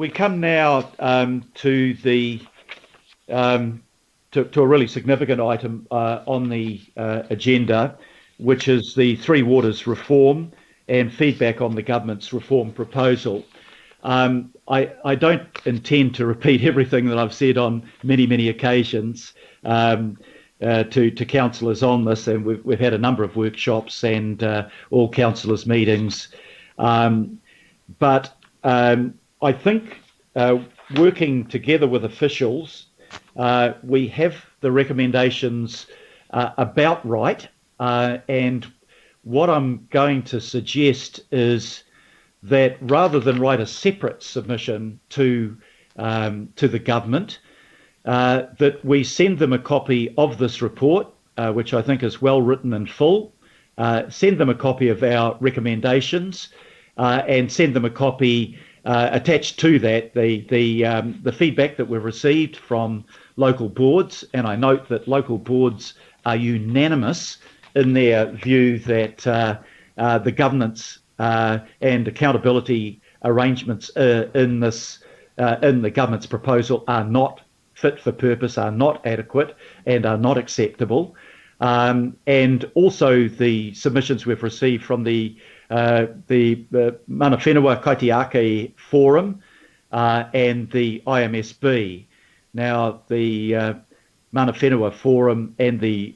we come now to the to a really significant item on the agenda, which is the Three Waters reform and feedback on the government's reform proposal. I don't intend to repeat everything that I've said on many occasions to councillors on this, and we've had a number of workshops and all councillors meetings. But I think working together with officials, we have the recommendations about right, and what I'm going to suggest is that rather than write a separate submission to the government, that we send them a copy of this report, which I think is well written and full, send them a copy of our recommendations, and send them a copy attached to that, the feedback that we've received from local boards. And I note that local boards are unanimous in their view that the governance and accountability arrangements in the government's proposal are not fit for purpose, are not adequate, and are not acceptable. And also the submissions we've received from the Mana Whenua Kaitiake Forum and the IMSB. Now, the Mana Whenua Forum and the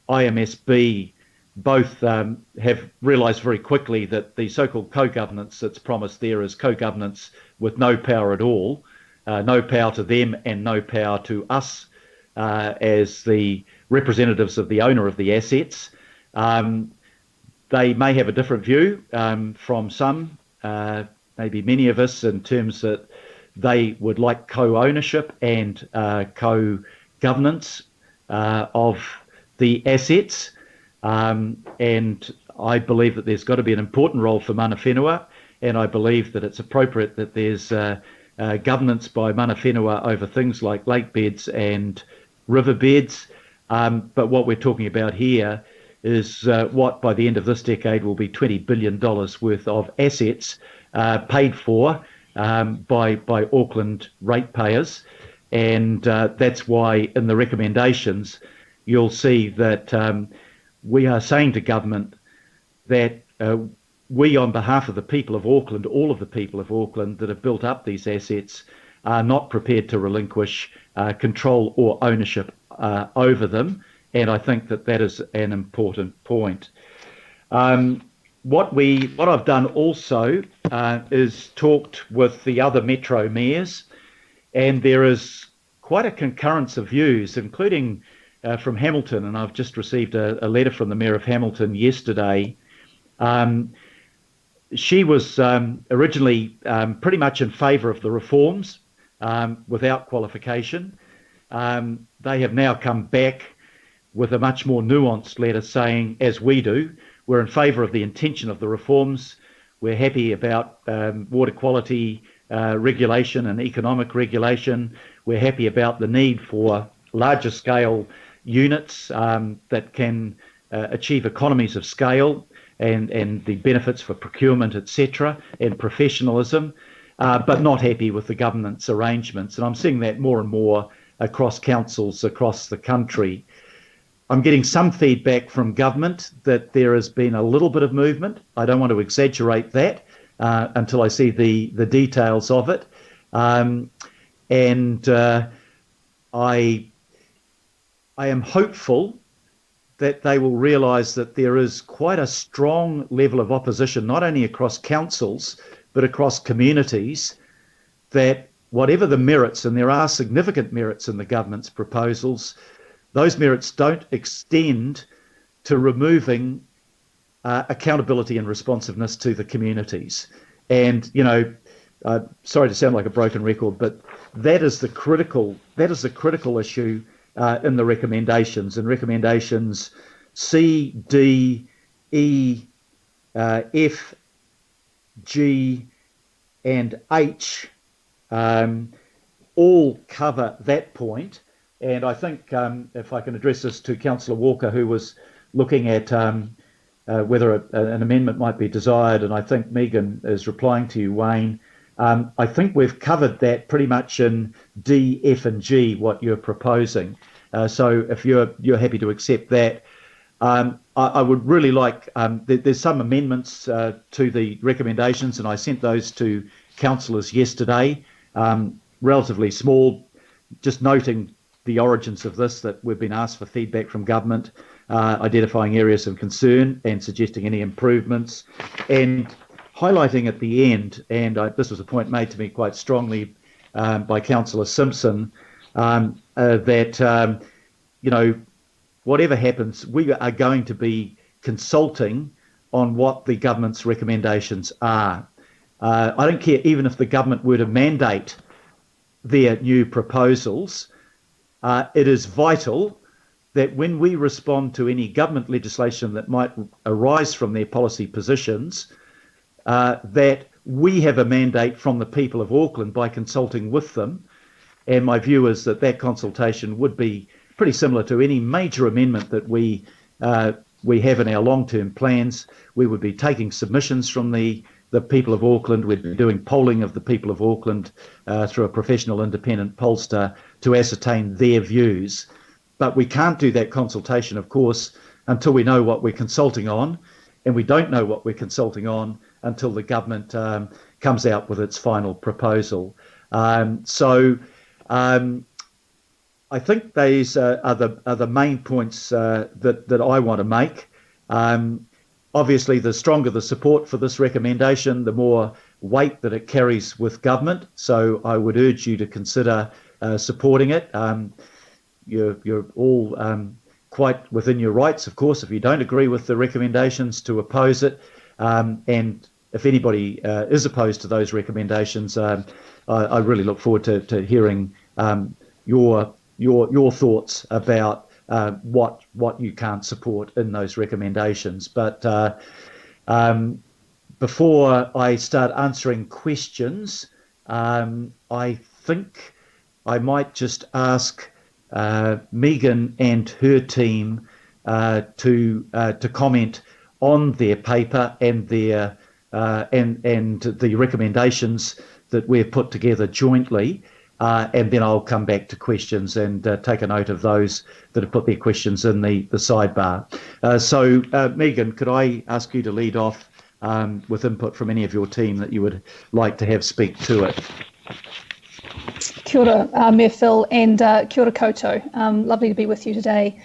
IMSB both have realised very quickly that the so-called co-governance that's promised there is co-governance with no power at all, no power to them and no power to us as the representatives of the owner of the assets. They may have a different view from some, maybe many of us, in terms that they would like co-ownership and co-governance of the assets. And I believe that there's got to be an important role for Mana Whenua, and I believe that it's appropriate that there's governance by Mana Whenua over things like lake beds and riverbeds. But what we're talking about here is what by the end of this decade will be $20 billion worth of assets paid for by Auckland ratepayers. And that's why in the recommendations you'll see that we are saying to government that we, on behalf of the people of Auckland, all of the people of Auckland that have built up these assets, are not prepared to relinquish control or ownership over them. And I think that that is an important point. What I've done also is talked with the other metro mayors, and there is quite a concurrence of views, including from Hamilton, and I've just received a letter from the Mayor of Hamilton yesterday. She was originally pretty much in favour of the reforms without qualification. They have now come back with a much more nuanced letter saying, as we do, we're in favour of the intention of the reforms. We're happy about water quality regulation and economic regulation. We're happy about the need for larger scale units that can achieve economies of scale and the benefits for procurement, etc., and professionalism, but not happy with the government's arrangements. And I'm seeing that more and more across councils across the country. I'm getting some feedback from government that there has been a little bit of movement. I don't want to exaggerate that until I see the details of it. I am hopeful that they will realise that there is quite a strong level of opposition, not only across councils, but across communities, that whatever the merits, and there are significant merits in the government's proposals, those merits don't extend to removing accountability and responsiveness to the communities. And, you know, sorry to sound like a broken record, but that is the critical issue in the recommendations. And recommendations C, D, E, F, G, and H all cover that point. And I think if I can address this to Councillor Walker, who was looking at whether an amendment might be desired, and I think Megan is replying to you, Wayne, I think we've covered that pretty much in D, F and G, what you're proposing. So if you're happy to accept that, I would really like, there's some amendments to the recommendations, and I sent those to councillors yesterday, relatively small, just noting the origins of this, that we've been asked for feedback from government, identifying areas of concern and suggesting any improvements, and highlighting at the end, and this was a point made to me quite strongly by Councillor Simpson, that, whatever happens, we are going to be consulting on what the government's recommendations are. I don't care even if the government were to mandate their new proposals. It is vital that when we respond to any government legislation that might arise from their policy positions, that we have a mandate from the people of Auckland by consulting with them. And my view is that that consultation would be pretty similar to any major amendment that we have in our long-term plans. We would be taking submissions from the people of Auckland. We'd be doing polling of the people of Auckland through a professional independent pollster to ascertain their views. But we can't do that consultation, of course, until we know what we're consulting on, and we don't know what we're consulting on until the government comes out with its final proposal. I think these are the main points that I want to make. Obviously, the stronger the support for this recommendation, the more weight that it carries with government. So I would urge you to consider supporting it. You're all quite within your rights, of course, if you don't agree with the recommendations, to oppose it. And if anybody is opposed to those recommendations, I really look forward to hearing your thoughts about what you can't support in those recommendations. But before I start answering questions, I think I might just ask Megan and her team to comment on their paper and their and the recommendations that we've put together jointly. And then I'll come back to questions and take a note of those that have put their questions in the sidebar. So, Megan, could I ask you to lead off with input from any of your team that you would like to have speak to it? Kia ora, Mayor Phil, and kia ora koutou. Lovely to be with you today.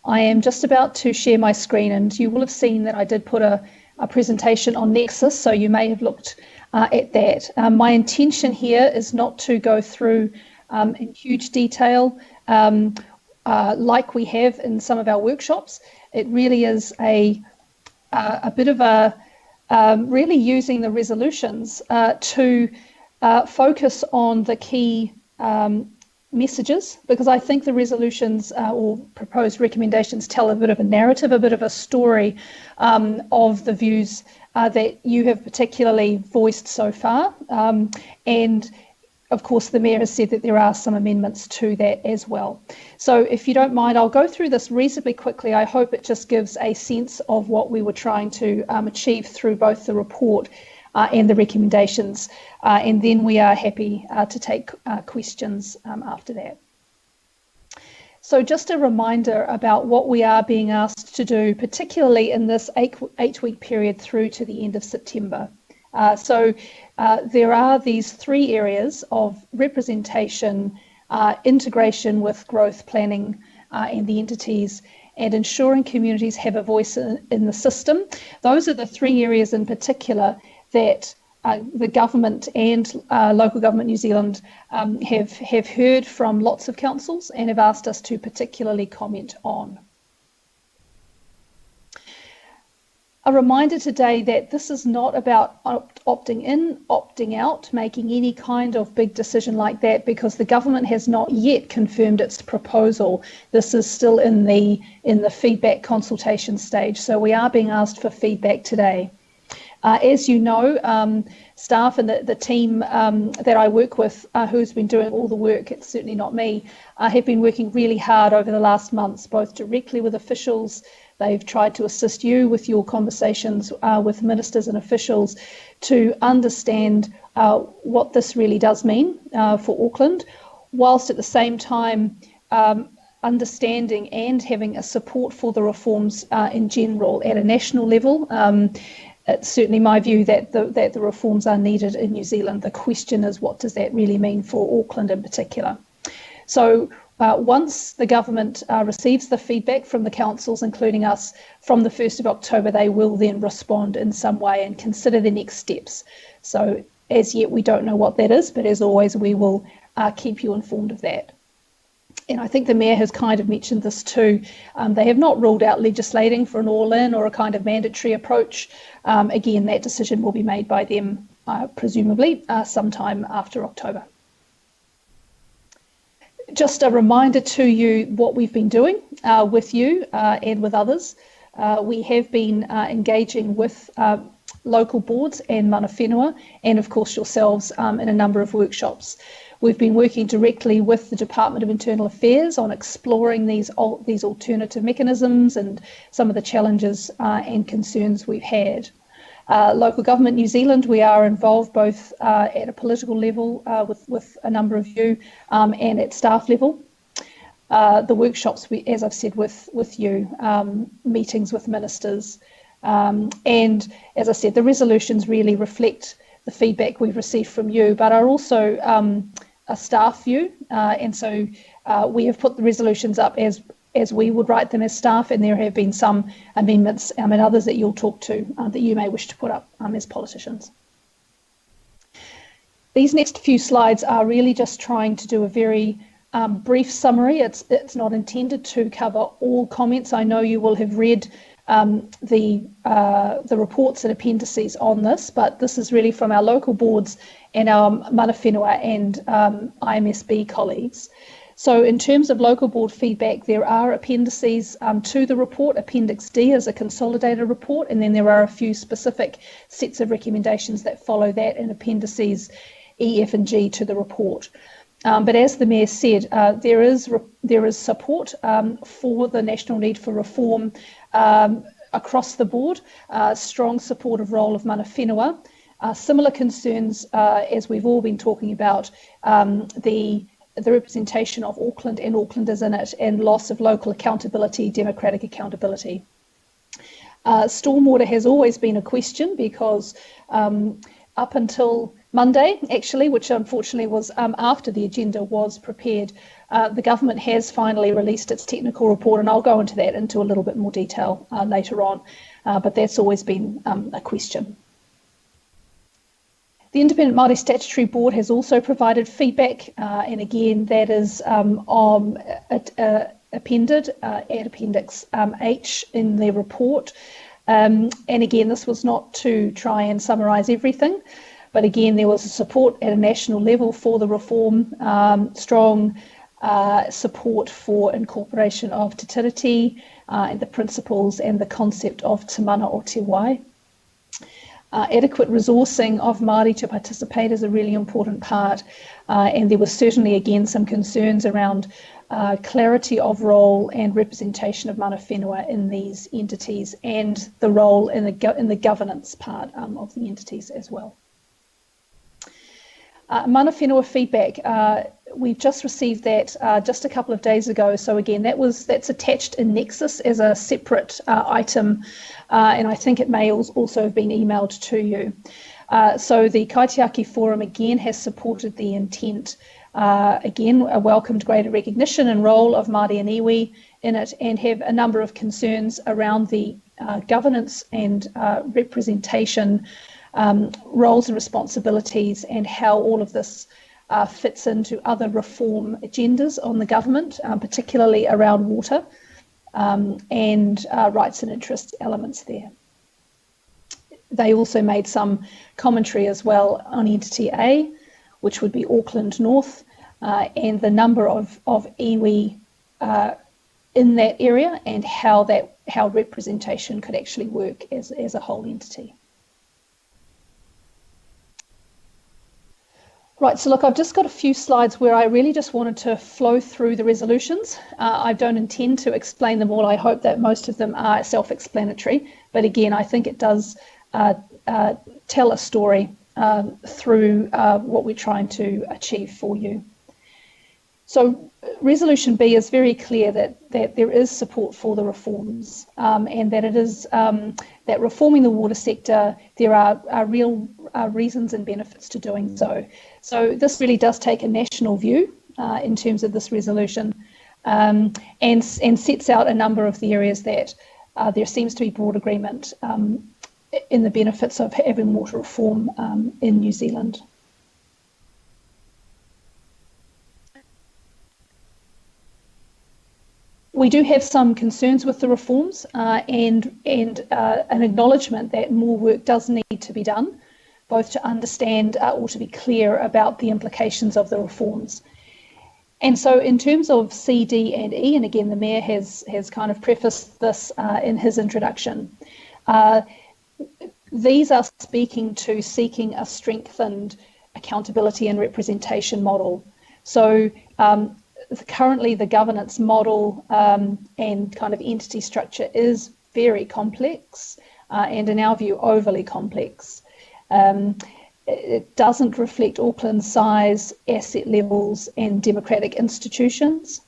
I am just about to share my screen, and you will have seen that I did put a presentation on Nexus, so you may have looked at that. My intention here is not to go through in huge detail like we have in some of our workshops. It really is a bit of a really using the resolutions to focus on the key messages, because I think the resolutions or proposed recommendations tell a bit of a narrative, a bit of a story of the views that you have particularly voiced so far. And of course, the Mayor has said that there are some amendments to that as well. So if you don't mind, I'll go through this reasonably quickly. I hope it just gives a sense of what we were trying to achieve through both the report and the recommendations. And then we are happy to take questions after that. So just a reminder about what we are being asked to do, particularly in this eight-week period through to the end of September. So there are these three areas of representation, integration with growth planning and the entities, and ensuring communities have a voice in the system. Those are the three areas in particular that the government and local government New Zealand have heard from lots of councils and have asked us to particularly comment on. A reminder today that this is not about opting in, opting out, making any kind of big decision like that, because the government has not yet confirmed its proposal. This is still in the feedback consultation stage, so we are being asked for feedback today. As you know, staff and the team that I work with, who's been doing all the work, it's certainly not me, have been working really hard over the last months, both directly with officials. They've tried to assist you with your conversations with ministers and officials to understand what this really does mean for Auckland, whilst at the same time understanding and having a support for the reforms in general at a national level. It's certainly my view that the reforms are needed in New Zealand. The question is, what does that really mean for Auckland in particular? So once the government receives the feedback from the councils, including us, from the 1st of October, they will then respond in some way and consider the next steps. So as yet, we don't know what that is, but as always, we will keep you informed of that. And I think the Mayor has kind of mentioned this too. They have not ruled out legislating for an all-in or a kind of mandatory approach. Again, that decision will be made by them, presumably, sometime after October. Just a reminder to you what we've been doing with you and with others. We have been engaging with local boards and mana whenua, and of course yourselves in a number of workshops. We've been working directly with the Department of Internal Affairs on exploring these alternative mechanisms and some of the challenges and concerns we've had. Local Government New Zealand, we are involved both at a political level with a number of you and at staff level. The workshops, as I've said, with you, meetings with ministers. And as I said, the resolutions really reflect the feedback we've received from you, but are also a staff view. And so we have put the resolutions up as we would write them as staff, and there have been some amendments and others that you'll talk to that you may wish to put up as politicians. These next few slides are really just trying to do a very brief summary. It's not intended to cover all comments. I know you will have read the reports and appendices on this, but this is really from our local boards and our mana whenua and IMSB colleagues. So in terms of local board feedback, there are appendices to the report. Appendix D is a consolidated report, and then there are a few specific sets of recommendations that follow that in appendices E, F and G to the report. But as the Mayor said, there is support for the national need for reform across the board, strong supportive role of mana whenua, similar concerns as we've all been talking about, the representation of Auckland and Aucklanders in it, and loss of local accountability, democratic accountability. Stormwater has always been a question because up until Monday, actually, which unfortunately was after the agenda was prepared, the government has finally released its technical report, and I'll go into that into a little bit more detail later on, but that's always been a question. The Independent Māori Statutory Board has also provided feedback, and again, that is appended at Appendix H in their report. And again, this was not to try and summarise everything, but again, there was support at a national level for the reform, strong support for incorporation of te tiriti and the principles and the concept of te mana o te wai. Adequate resourcing of Māori to participate is a really important part, and there was certainly again some concerns around clarity of role and representation of mana whenua in these entities, and the role in the governance part of the entities as well. Mana whenua feedback, we've just received that just a couple of days ago. So again, that's attached in Nexus as a separate item, and I think it may also have been emailed to you. So the Kaitiaki Forum again has supported the intent, again welcomed greater recognition and role of Māori and iwi in it, and have a number of concerns around the governance and representation, roles and responsibilities, and how all of this fits into other reform agendas on the government, particularly around water and rights and interests elements there. They also made some commentary as well on Entity A, which would be Auckland North, and the number of iwi in that area, and how representation could actually work as a whole entity. Right, so look, I've just got a few slides where I really just wanted to flow through the resolutions. I don't intend to explain them all. I hope that most of them are self-explanatory. But again, I think it does tell a story through what we're trying to achieve for you. So Resolution B is very clear that there is support for the reforms and that it is that reforming the water sector, there are real reasons and benefits to doing so. So this really does take a national view in terms of this resolution and sets out a number of the areas that there seems to be broad agreement in the benefits of having water reform in New Zealand. We do have some concerns with the reforms and an acknowledgement that more work does need to be done, both to understand or to be clear about the implications of the reforms. And so in terms of C, D and E, and again the Mayor has kind of prefaced this in his introduction, these are speaking to seeking a strengthened accountability and representation model. So currently the governance model and kind of entity structure is very complex and in our view overly complex. It doesn't reflect Auckland's size, asset levels and democratic institutions.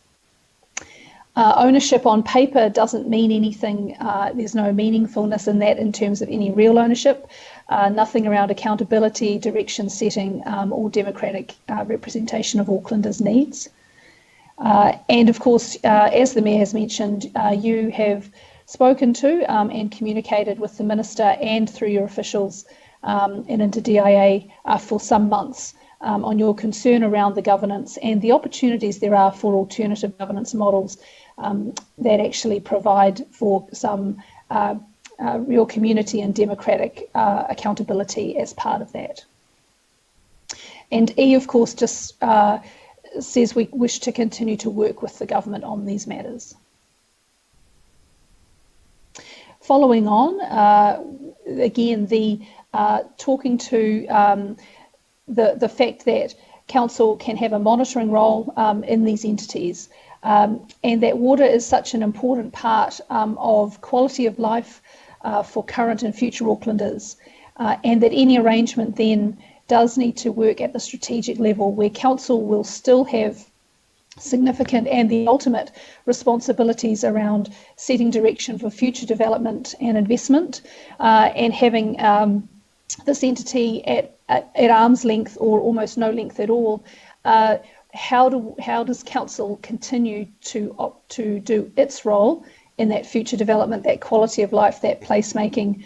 Ownership on paper doesn't mean anything. There's no meaningfulness in that in terms of any real ownership. Nothing around accountability, direction setting or democratic representation of Aucklanders' needs. And of course, as the Mayor has mentioned, you have spoken to and communicated with the Minister and through your officials and into DIA for some months on your concern around the governance and the opportunities there are for alternative governance models that actually provide for some real community and democratic accountability as part of that. And E, of course, just says we wish to continue to work with the government on these matters. Following on, again, the talking to the fact that Council can have a monitoring role in these entities and that water is such an important part of quality of life for current and future Aucklanders and that any arrangement then does need to work at the strategic level where Council will still have significant and the ultimate responsibilities around setting direction for future development and investment and having this entity at arm's length or almost no length at all. How does Council continue to do its role in that future development, that quality of life, that placemaking,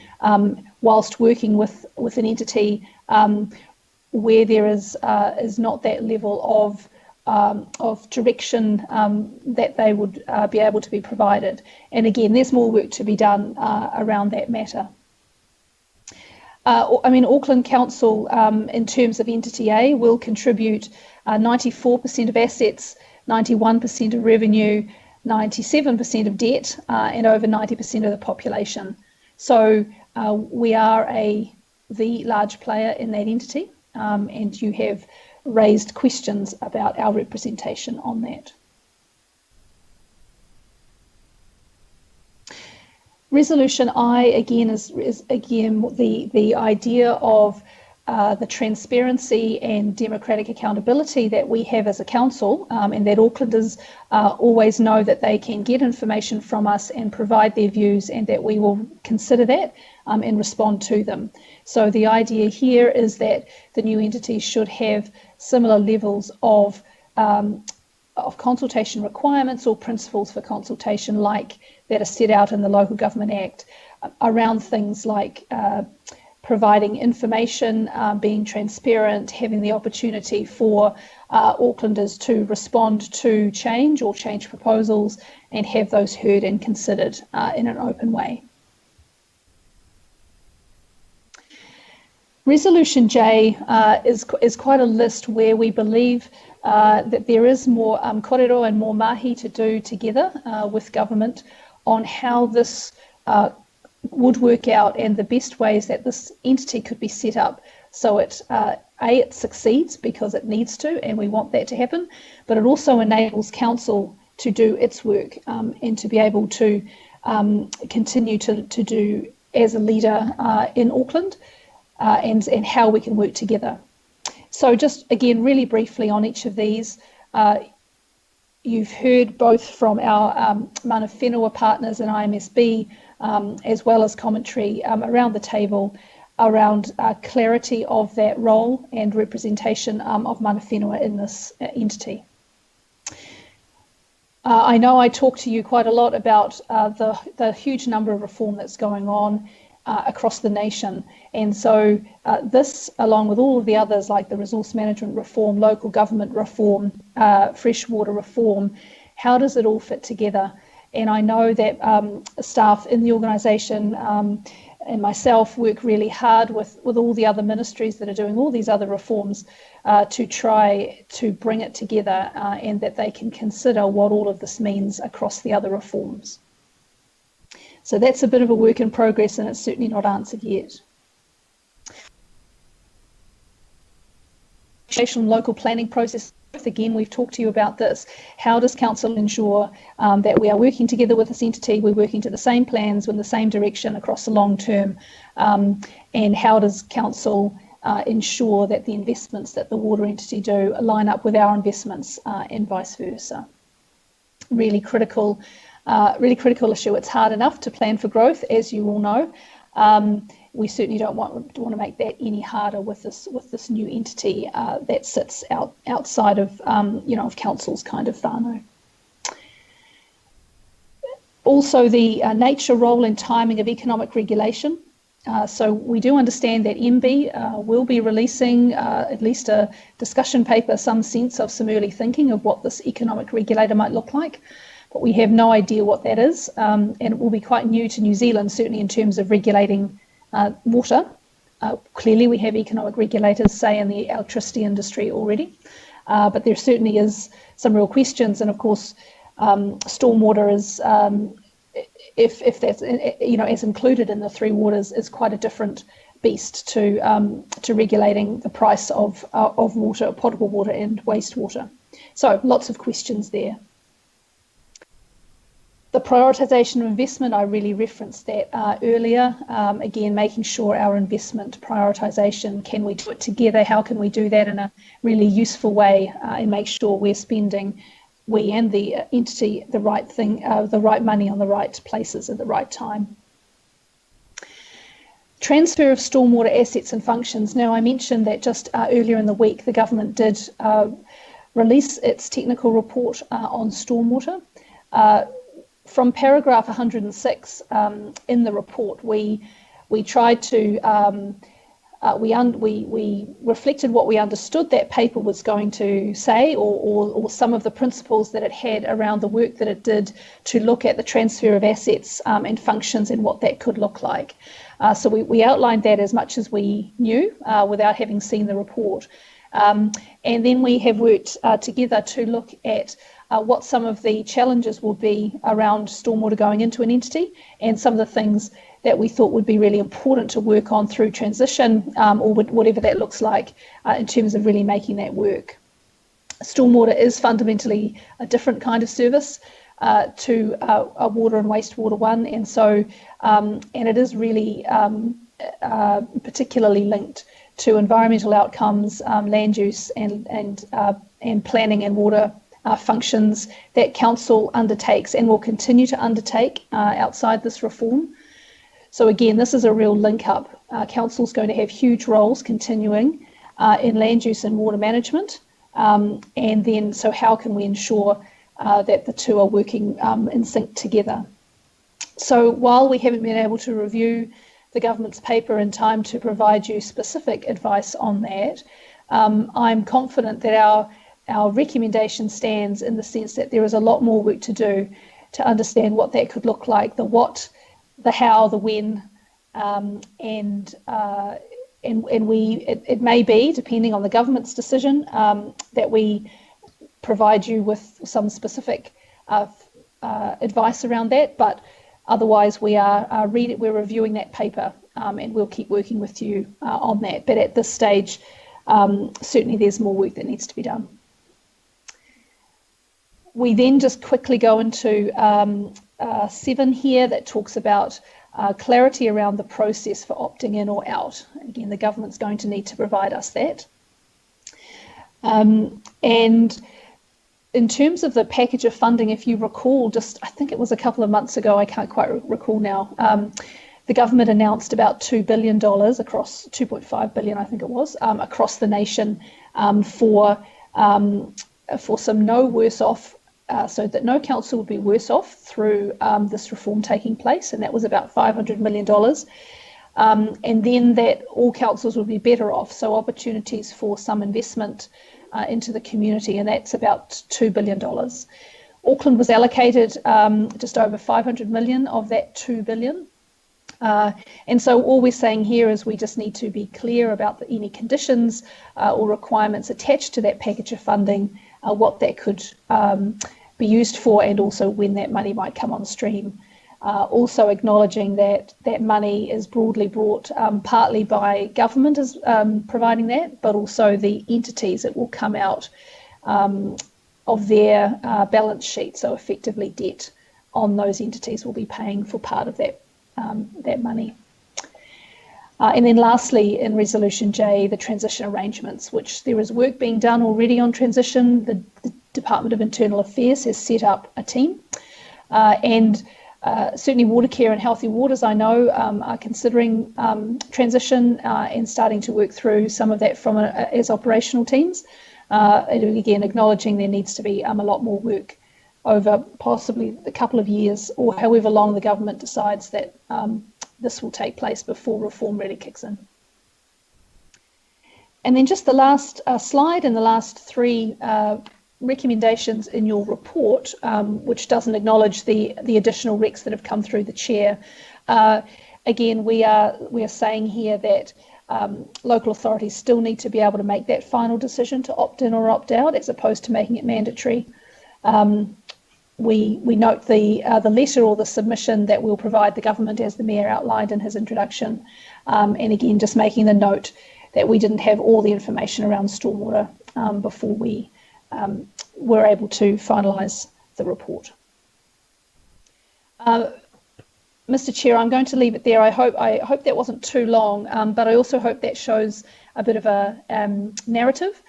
whilst working with an entity where there is not that level of direction that they would be able to be provided. And again, there's more work to be done around that matter. Auckland Council, in terms of Entity A, will contribute 94% of assets, 91% of revenue, 97% of debt, and over 90% of the population. So we are the large player in that entity. And you have raised questions about our representation on that. Resolution I, again, is again the idea of the transparency and democratic accountability that we have as a council and that Aucklanders always know that they can get information from us and provide their views and that we will consider that and respond to them. So the idea here is that the new entity should have similar levels of consultation requirements or principles for consultation like that are set out in the Local Government Act around things like providing information, being transparent, having the opportunity for Aucklanders to respond to change or change proposals and have those heard and considered in an open way. Resolution J is quite a list where we believe that there is more kōrero and more mahi to do together with government on how this would work out and the best ways that this entity could be set up so it it succeeds because it needs to, and we want that to happen, but it also enables council to do its work and to be able to continue to do as a leader in Auckland and how we can work together. So just again, really briefly on each of these, you've heard both from our mana whenua partners in IMSB as well as commentary around the table around clarity of that role and representation of mana whenua in this entity. I know I talk to you quite a lot about the huge number of reform that's going on across the nation, and so this, along with all of the others like the resource management reform, local government reform, freshwater reform, how does it all fit together? And I know that staff in the organisation and myself work really hard with all the other ministries that are doing all these other reforms to try to bring it together and that they can consider what all of this means across the other reforms. So that's a bit of a work in progress, and it's certainly not answered yet. Local planning process. Again, we've talked to you about this. How does council ensure that we are working together with this entity, we're working to the same plans in the same direction across the long term, and how does council ensure that the investments that the water entity do line up with our investments and vice versa? Really critical issue. It's hard enough to plan for growth, as you all know. We certainly don't want to make that any harder with this new entity that sits outside of of council's kind of whānau. Also, the nature, role, and timing of economic regulation. So we do understand that MB will be releasing at least a discussion paper, some sense of some early thinking of what this economic regulator might look like. But we have no idea what that is, and it will be quite new to New Zealand, certainly in terms of regulating water. Clearly we have economic regulators, say, in the electricity industry already, but there certainly is some real questions, and of course stormwater is, if that's as included in the three waters, is quite a different beast to regulating the price of water, potable water and wastewater. So lots of questions there. The prioritisation of investment, I really referenced that earlier. Again, making sure our investment prioritisation, can we do it together? How can we do that in a really useful way and make sure we're spending, we and the entity, the right thing, the right money on the right places at the right time. Transfer of stormwater assets and functions. Now, I mentioned that just earlier in the week, the government did release its technical report on stormwater. From paragraph 106 in the report, we tried to we reflected what we understood that paper was going to say, or some of the principles that it had around the work that it did to look at the transfer of assets and functions and what that could look like. So we outlined that as much as we knew without having seen the report. And then we have worked together to look at what some of the challenges will be around stormwater going into an entity, and some of the things that we thought would be really important to work on through transition, or whatever that looks like in terms of really making that work. Stormwater is fundamentally a different kind of service to a water and wastewater one, and so and it is really particularly linked to environmental outcomes, land use, and planning and water functions that council undertakes and will continue to undertake outside this reform. So again, this is a real link up. Council's going to have huge roles continuing in land use and water management, and then so how can we ensure that the two are working in sync together? So while we haven't been able to review the government's paper in time to provide you specific advice on that, I'm confident that our recommendation stands in the sense that there is a lot more work to do to understand what that could look like, the what, the how, the when, and it may be, depending on the government's decision, that we provide you with some specific advice around that. But otherwise, we're reviewing that paper, and we'll keep working with you on that. But at this stage, certainly there's more work that needs to be done. We then just quickly go into 7 here that talks about clarity around the process for opting in or out. Again, the government's going to need to provide us that. And in terms of the package of funding, if you recall, I think it was a couple of months ago, I can't quite recall now, the government announced about $2 billion across, 2.5 billion, I think it was, across the nation for some no worse off, so that no council would be worse off through this reform taking place, and that was about $500 million. And then that all councils would be better off, so opportunities for some investment into the community, and that's about $2 billion. Auckland was allocated just over 500 million of that 2 billion. And so all we're saying here is we just need to be clear about any conditions or requirements attached to that package of funding, what that could be used for, and also when that money might come on stream. Also acknowledging that that money is broadly brought partly by government as providing that, but also the entities that will come out of their balance sheet, so effectively debt on those entities will be paying for part of that that money. And then lastly, in Resolution J, the transition arrangements, which there is work being done already on transition. The Department of Internal Affairs has set up a team, and certainly Watercare and Healthy Waters, I know, are considering transition and starting to work through some of that from as operational teams. And again, acknowledging there needs to be a lot more work over possibly a couple of years, or however long the government decides that this will take place before reform really kicks in. And then just the last slide and the last 3 recommendations in your report, which doesn't acknowledge the additional recs that have come through the chair. Again, we are saying here that local authorities still need to be able to make that final decision to opt in or opt out, as opposed to making it mandatory. We note the letter or the submission that we'll provide the government, as the Mayor outlined in his introduction, and again just making the note that we didn't have all the information around stormwater before we were able to finalise the report. Mr. Chair, I'm going to leave it there. I hope that wasn't too long, but I also hope that shows a bit of a narrative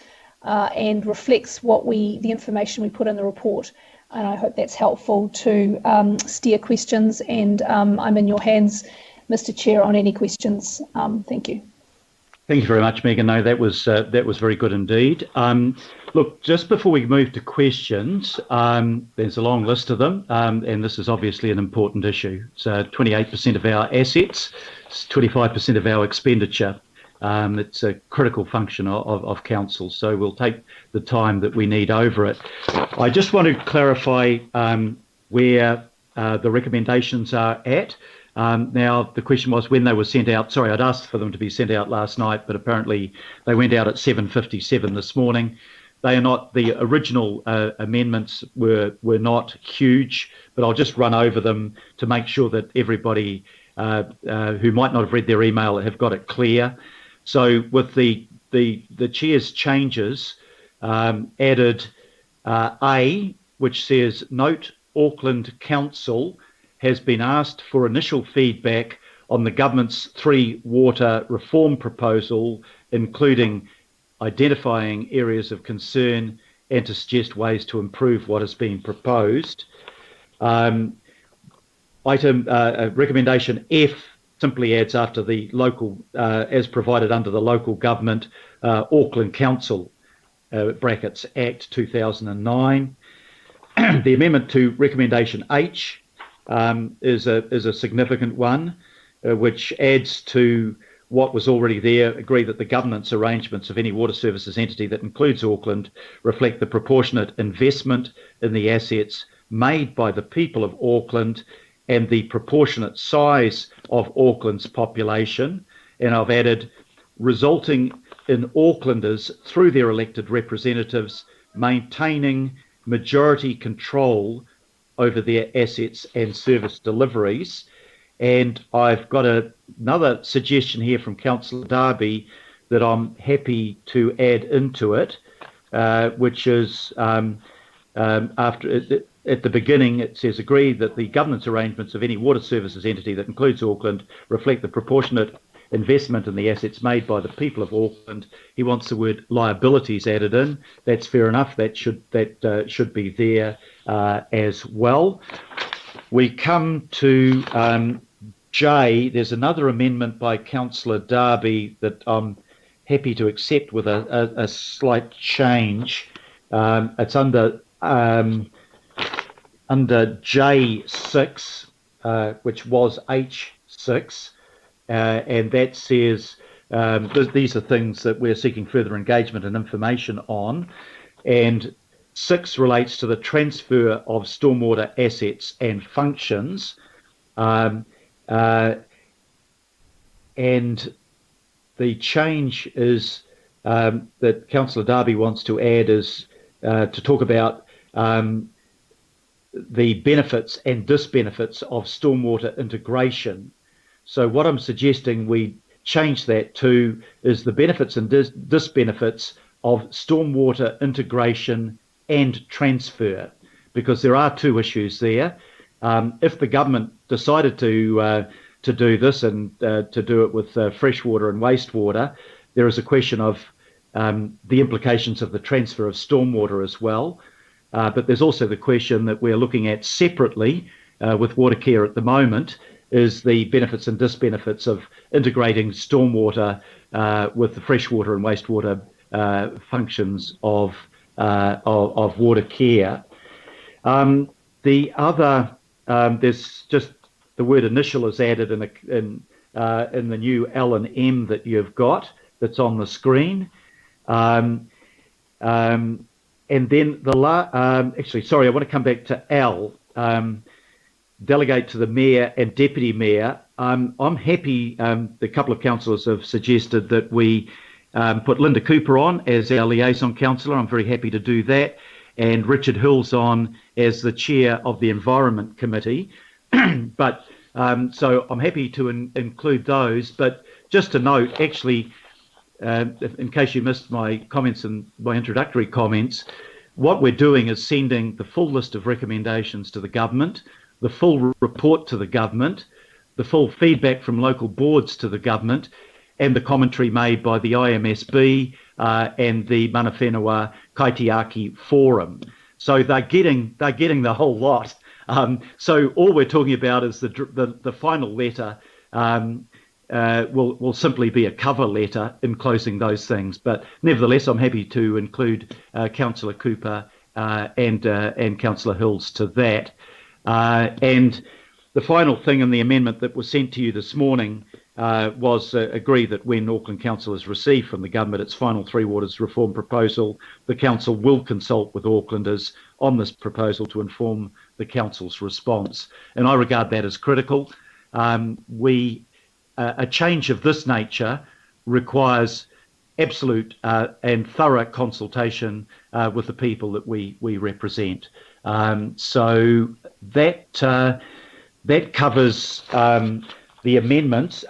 and reflects the information we put in the report. And I hope that's helpful to steer questions. And I'm in your hands, Mr. Chair, on any questions. Thank you. Thank you very much, Megan. No, that was very good indeed. Look, just before we move to questions, there's a long list of them, and this is obviously an important issue. So 28% of our assets, 25% of our expenditure. It's a critical function of council, so we'll take the time that we need over it. I just want to clarify where the recommendations are at. Now, the question was when they were sent out. Sorry, I'd asked for them to be sent out last night, but apparently they went out at 7:57 this morning. They are not, the original amendments were not huge, but I'll just run over them to make sure that everybody who might not have read their email have got it clear. So with the chair's changes, added A, which says, note Auckland Council has been asked for initial feedback on the government's 3 water reform proposal, including identifying areas of concern and to suggest ways to improve what has been proposed. Recommendation F simply adds after the local, as provided under the local government, Auckland Council, brackets Act 2009. The amendment to recommendation H is a significant one, which adds to what was already there. Agree that the governance arrangements of any water services entity that includes Auckland reflect the proportionate investment in the assets made by the people of Auckland and the proportionate size of Auckland's population. And I've added, resulting in Aucklanders, through their elected representatives, maintaining majority control over their assets and service deliveries. And I've got another suggestion here from Councillor Darby that I'm happy to add into it, which is at the beginning it says, agree that the governance arrangements of any water services entity that includes Auckland reflect the proportionate investment in the assets made by the people of Auckland. He wants the word liabilities added in. That's fair enough. That should be there as well. We come to J. There's another amendment by Councillor Darby that I'm happy to accept with a slight change. It's under J6, which was H6, and that says these are things that we're seeking further engagement and information on. And 6 relates to the transfer of stormwater assets and functions. And the change is that Councillor Darby wants to add is to talk about the benefits and disbenefits of stormwater integration. So what I'm suggesting we change that to is the benefits and disbenefits of stormwater integration and transfer, because there are 2 issues there. If the government decided to do this and to do it with freshwater and wastewater, there is a question of the implications of the transfer of stormwater as well. But there's also the question that we're looking at separately with water care at the moment, is the benefits and disbenefits of integrating stormwater with the freshwater and wastewater functions of water care. The other, there's just the word initial is added in the new L and M that you've got that's on the screen. And then actually, sorry, I want to come back to L. Delegate to the mayor and deputy mayor. I'm happy. The couple of councillors have suggested that we put Linda Cooper on as our liaison councillor. I'm very happy to do that, and Richard Hills on as the chair of the Environment Committee. But so I'm happy to include those. But just to note, actually, in case you missed my comments and my introductory comments, what we're doing is sending the full list of recommendations to the government, the full report to the government, the full feedback from local boards to the government, and the commentary made by the IMSB and the Mana Whenua Kaitiaki Forum. So they're getting the whole lot. So all we're talking about is the final letter will simply be a cover letter enclosing those things. But nevertheless, I'm happy to include Councillor Cooper and Councillor Hills to that. And the final thing in the amendment that was sent to you this morning was agree that when Auckland Council has received from the government its final Three Waters reform proposal, the council will consult with Aucklanders on this proposal to inform the council's response. And I regard that as critical. A change of this nature requires absolute and thorough consultation with the people that we represent. So that covers the amendments.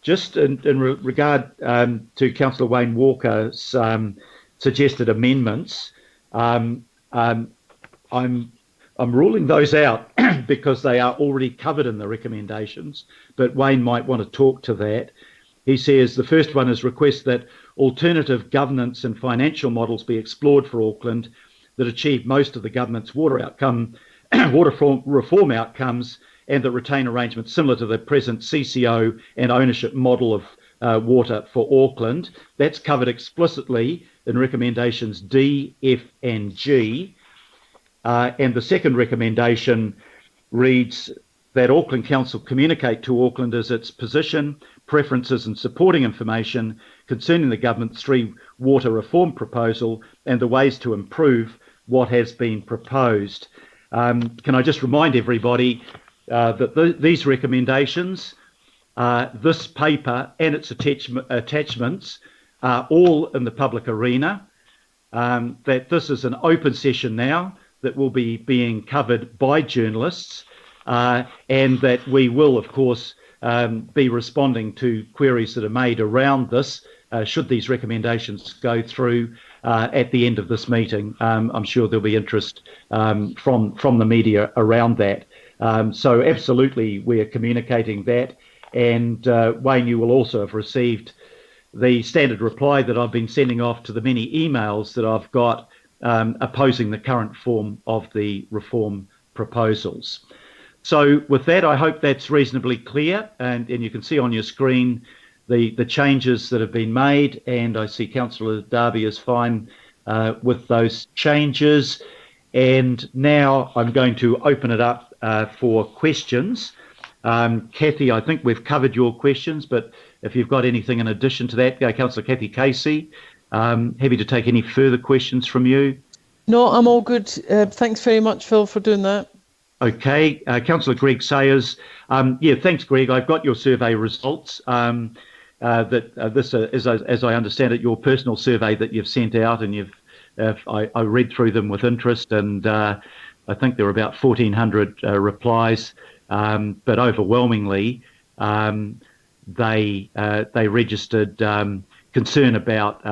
Just in regard to Councillor Wayne Walker's suggested amendments, I'm ruling those out because they are already covered in the recommendations, but Wayne might want to talk to that. He says the first one is request that alternative governance and financial models be explored for Auckland that achieve most of the government's water reform outcomes and that retain arrangements similar to the present CCO and ownership model of water for Auckland. That's covered explicitly in recommendations D, F and G. And the second recommendation reads that Auckland Council communicate to Aucklanders its position, preferences and supporting information concerning the government's Three Water reform proposal and the ways to improve what has been proposed. Can I just remind everybody that these recommendations, this paper and its attachments are all in the public arena, that this is an open session now that will be being covered by journalists, and that we will, of course, be responding to queries that are made around this should these recommendations go through at the end of this meeting, I'm sure there'll be interest from the media around that. So absolutely, we're communicating that. And Wayne, you will also have received the standard reply that I've been sending off to the many emails that I've got opposing the current form of the reform proposals. So with that, I hope that's reasonably clear, and you can see on your screen the changes that have been made, and I see Councillor Darby is fine with those changes. And now I'm going to open it up for questions. Kathy, I think we've covered your questions, but if you've got anything in addition to that, Councillor Kathy Casey, happy to take any further questions from you. No, I'm all good. Thanks very much, Phil, for doing that. Okay, Councillor Greg Sayers. Yeah, thanks, Greg. I've got your survey results. This is, as I understand it, your personal survey that you've sent out, and I read through them with interest, and I think there were about 1,400 replies, but overwhelmingly they registered concern about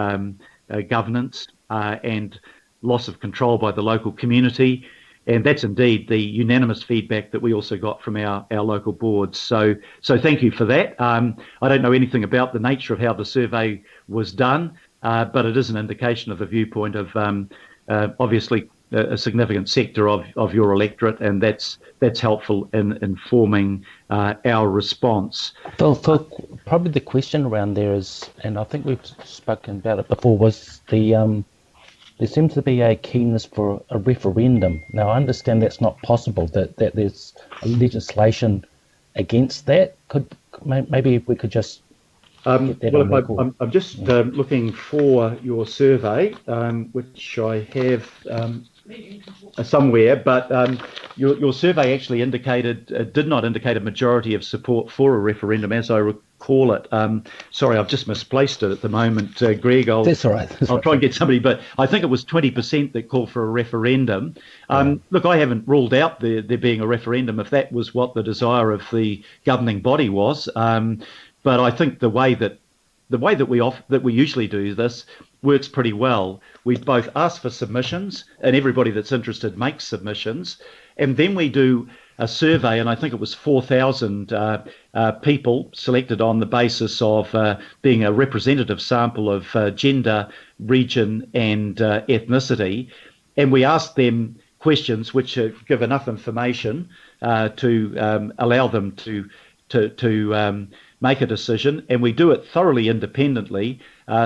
governance and loss of control by the local community. And that's indeed the unanimous feedback that we also got from our local boards. So thank you for that. I don't know anything about the nature of how the survey was done, but it is an indication of the viewpoint of obviously a significant sector of your electorate, and that's helpful in informing our response. Phil, probably the question around there is, and I think we've spoken about it before, was there seems to be a keenness for a referendum. Now, I understand that's not possible, that there's legislation against that. Maybe if we could just get that on record. I'm just looking for your survey, which I have somewhere, but your survey actually did not indicate a majority of support for a referendum, as I recall it. Sorry, I've just misplaced it at the moment, Greg. That's all right. I'll try and get somebody, but I think it was 20% that called for a referendum. Look, I haven't ruled out there being a referendum if that was what the desire of the governing body was. But I think the way that we usually do this works pretty well. We both ask for submissions, and everybody that's interested makes submissions, and then we do a survey, and I think it was 4,000 people selected on the basis of being a representative sample of gender, region, and ethnicity, and we asked them questions which give enough information to allow them to make a decision, and we do it thoroughly independently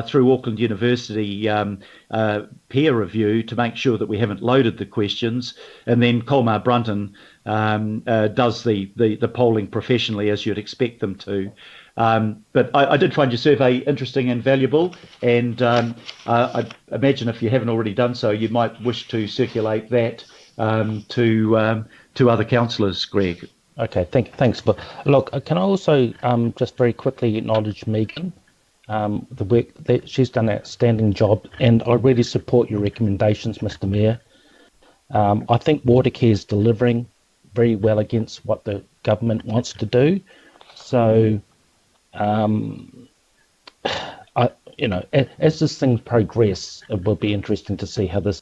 through Auckland University peer review to make sure that we haven't loaded the questions, and then Colmar Brunton does the polling professionally, as you'd expect them to. But I did find your survey interesting and valuable, and I imagine if you haven't already done so, you might wish to circulate that to other councillors, Greg. Okay, thanks. But look, can I also just very quickly acknowledge Megan, the work that she's done, an outstanding job, and I really support your recommendations, Mr. Mayor. I think Watercare is delivering very well against what the government wants to do. So, as this thing progresses, it will be interesting to see how this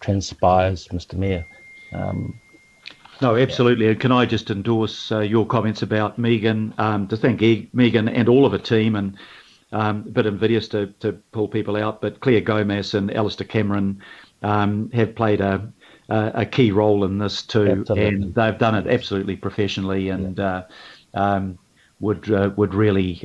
transpires, Mr. Mayor. No, absolutely. And can I just endorse your comments about Megan, to thank Megan and all of her team, and a bit invidious to pull people out, but Claire Gomez and Alistair Cameron have played a key role in this too. Absolutely. And they've done it absolutely professionally, and would really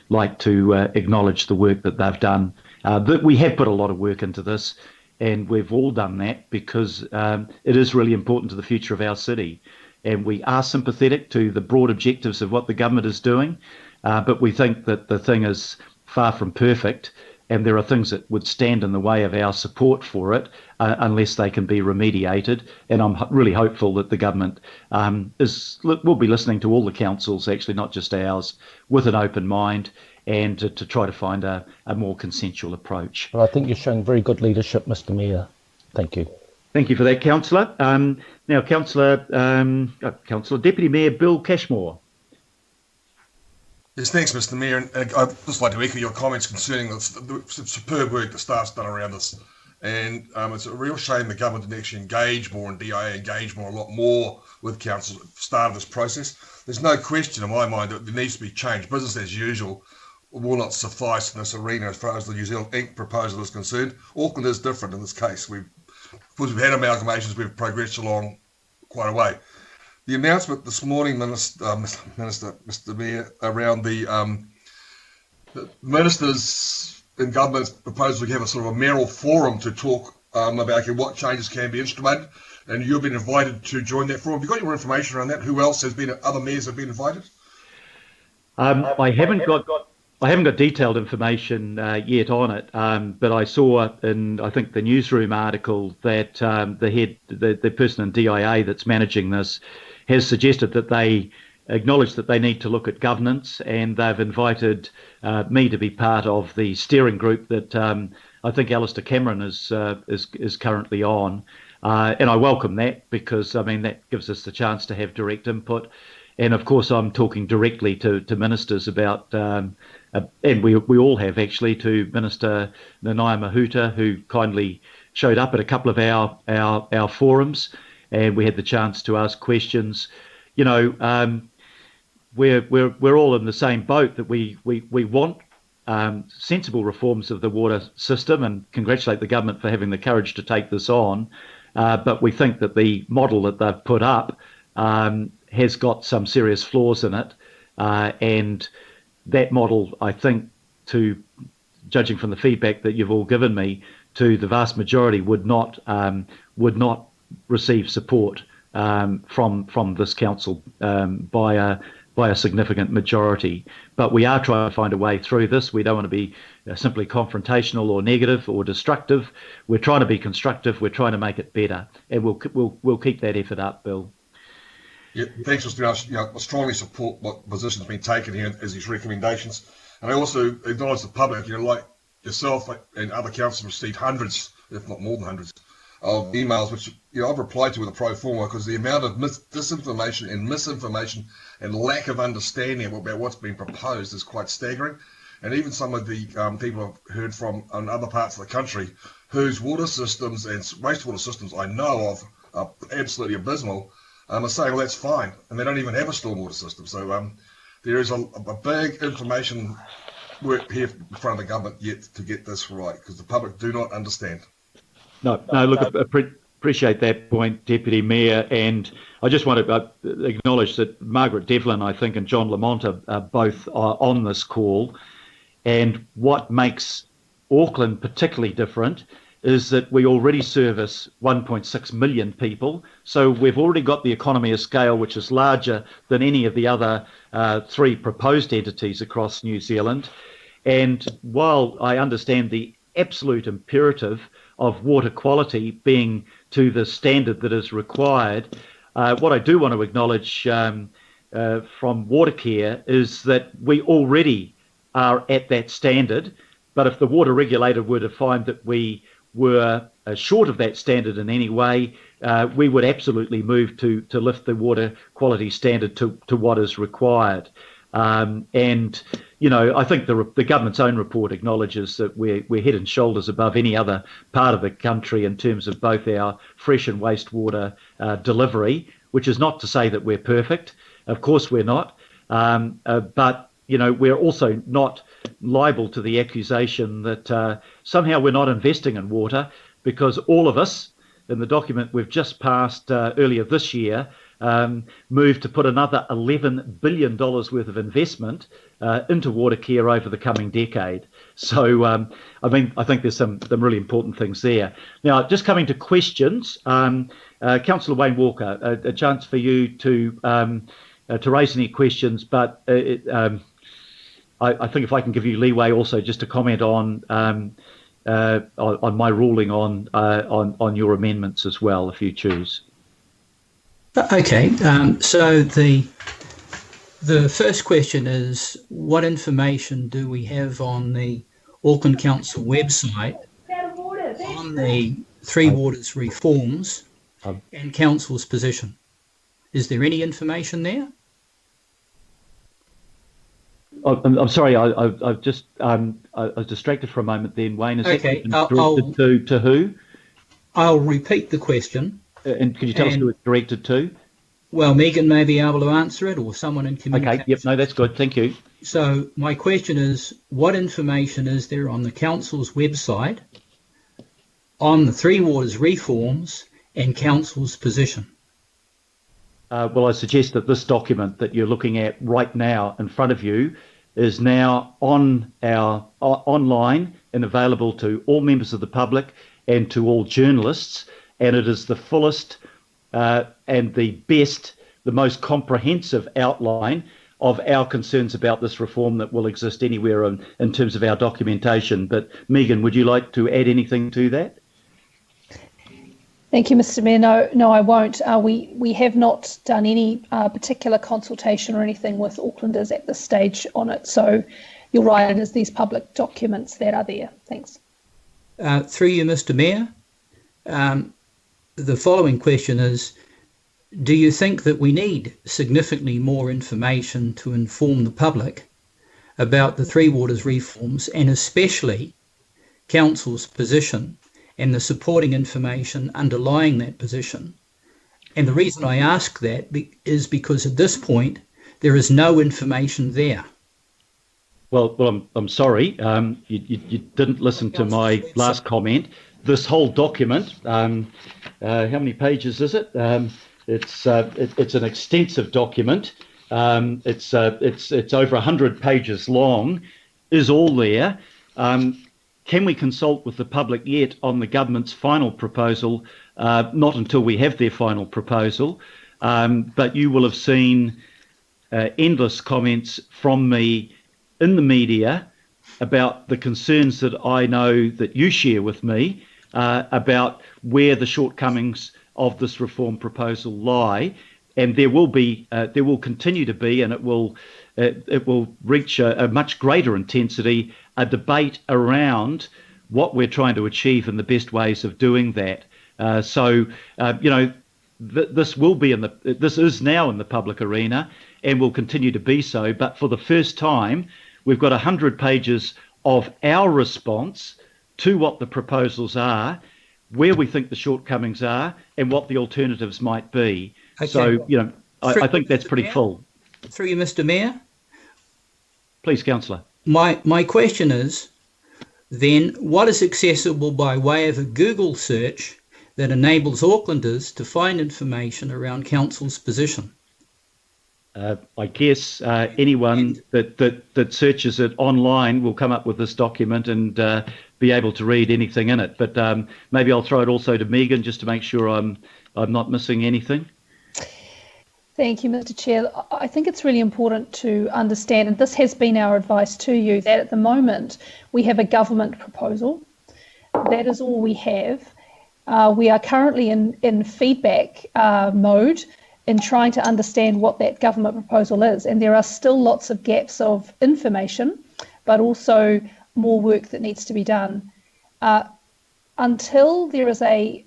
like to acknowledge the work that they've done. That we have put a lot of work into this, and we've all done that because it is really important to the future of our city. And we are sympathetic to the broad objectives of what the government is doing, but we think that the thing is far from perfect, and there are things that would stand in the way of our support for it unless they can be remediated. And I'm really hopeful that the government will be listening to all the councils, actually, not just ours, with an open mind, and to try to find a more consensual approach. Well, I think you're showing very good leadership, Mr. Mayor. Thank you. Thank you for that, Councillor. Now, Councillor Deputy Mayor Bill Cashmore. Yes, thanks, Mr. Mayor. And I'd just like to echo your comments concerning the superb work the staff's done around this. And it's a real shame the government didn't actually engage more, and DIA engage more, a lot more with council at the start of this process. There's no question in my mind that there needs to be change. Business as usual will not suffice in this arena as far as the New Zealand Inc. proposal is concerned. Auckland is different in this case. Because we've had amalgamations, we've progressed along quite a way. The announcement this morning, Mr. Mayor, around the ministers in government's proposal to have a sort of a mayoral forum to talk about what changes can be instrumented, and you've been invited to join that forum. Have you got your information around that? Who else has been? Other mayors have been invited? I haven't got detailed information yet on it, but I saw in, I think, the newsroom article that the person in DIA that's managing this has suggested that they acknowledge that they need to look at governance, and they've invited me to be part of the steering group that I think Alistair Cameron is currently on, and I welcome that, because I mean that gives us the chance to have direct input. And of course, I'm talking directly to ministers about, and we all have actually, to Minister Nanaia Mahuta, who kindly showed up at a couple of our forums, and we had the chance to ask questions. You know, we're all in the same boat, that we want sensible reforms of the water system, and congratulate the government for having the courage to take this on. But we think that the model that they've put up has got some serious flaws in it, and that model, I think, judging from the feedback that you've all given me, to the vast majority would not receive support from this council by a significant majority. But we are trying to find a way through this. We don't want to be simply confrontational or negative or destructive. We're trying to be constructive. We're trying to make it better, and we'll keep that effort up, Bill. Yeah, thanks, Mr. Mayor. I strongly support what position's been taken here as these recommendations, and I also acknowledge the public. Like yourself and other councillors received hundreds, if not more than hundreds, of emails which I've replied to with a pro forma, because the amount of disinformation and misinformation and lack of understanding about what's been proposed is quite staggering. And even some of the people I've heard from in other parts of the country whose water systems and wastewater systems I know of are absolutely abysmal, are saying, well, that's fine, and they don't even have a stormwater system. So there is a big information work here in front of the government yet to get this right, because the public do not understand. No, look, appreciate that point, Deputy Mayor, and I just want to acknowledge that Margaret Devlin, I think, and John Lamont are both on this call, and what makes Auckland particularly different is that we already service 1.6 million people, so we've already got the economy of scale, which is larger than any of the other three proposed entities across New Zealand. And while I understand the absolute imperative of water quality being to the standard that is required, what I do want to acknowledge from Watercare is that we already are at that standard, but if the water regulator were to find that we were short of that standard in any way, we would absolutely move to lift the water quality standard to what is required. And I think the government's own report acknowledges that we're head and shoulders above any other part of the country in terms of both our fresh and wastewater delivery, which is not to say that we're perfect. Of course we're not, but we're also not liable to the accusation that somehow we're not investing in water, because all of us in the document we've just passed earlier this year moved to put another $11 billion worth of investment into Watercare over the coming decade. So, I think there's some really important things there. Now, just coming to questions, Councillor Wayne Walker, a chance for you to raise any questions, but I think if I can give you leeway also just to comment on my ruling on your amendments as well, if you choose. Okay, so the first question is, what information do we have on the Auckland Council website on the Three Waters reforms and Council's position? Is there any information there? I'm sorry, I've just I was distracted for a moment. Then Wayne, is that Okay, directed to who? I'll repeat the question. And could you tell us who it's directed to? Well, Megan may be able to answer it, or someone in communication. Okay, yep, no, that's good. Thank you. So my question is, what information is there on the council's website on the Three Waters reforms and council's position? Well, I suggest that this document that you're looking at right now in front of you is now on our online and available to all members of the public and to all journalists, and it is the fullest and the best, the most comprehensive outline of our concerns about this reform that will exist anywhere in terms of our documentation. But Megan, would you like to add anything to that? Thank you, Mr. Mayor. No, I won't. We have not done any particular consultation or anything with Aucklanders at this stage on it. So you're right, it is these public documents that are there. Thanks. Through you, Mr. Mayor, the following question is, do you think that we need significantly more information to inform the public about the Three Waters reforms, and especially council's position and the supporting information underlying that position? And the reason I ask that is because at this point there is no information there. Well, I'm sorry. You didn't listen to my last comment. This whole document, how many pages is it? It's an extensive document. It's over 100 pages long. Is all there. Can we consult with the public yet on the government's final proposal? Not until we have their final proposal. But you will have seen endless comments from me in the media about the concerns that I know that you share with me about where the shortcomings of this reform proposal lie, and there will continue to be, and it will reach a much greater intensity, a debate around what we're trying to achieve and the best ways of doing that. This is now in the public arena and will continue to be so. But for the first time, we've got 100 pages of our response to what the proposals are, where we think the shortcomings are, and what the alternatives might be. Okay. So, I think that's pretty full. Through you, Mr. Mayor. Please, Councillor. My question is, then, what is accessible by way of a Google search that enables Aucklanders to find information around council's position? I guess anyone that searches it online will come up with this document and be able to read anything in it. But maybe I'll throw it also to Megan just to make sure I'm not missing anything. Thank you, Mr. Chair. I think it's really important to understand, and this has been our advice to you, that at the moment we have a government proposal. That is all we have. We are currently in feedback mode in trying to understand what that government proposal is, and there are still lots of gaps of information, but also more work that needs to be done. Until there is a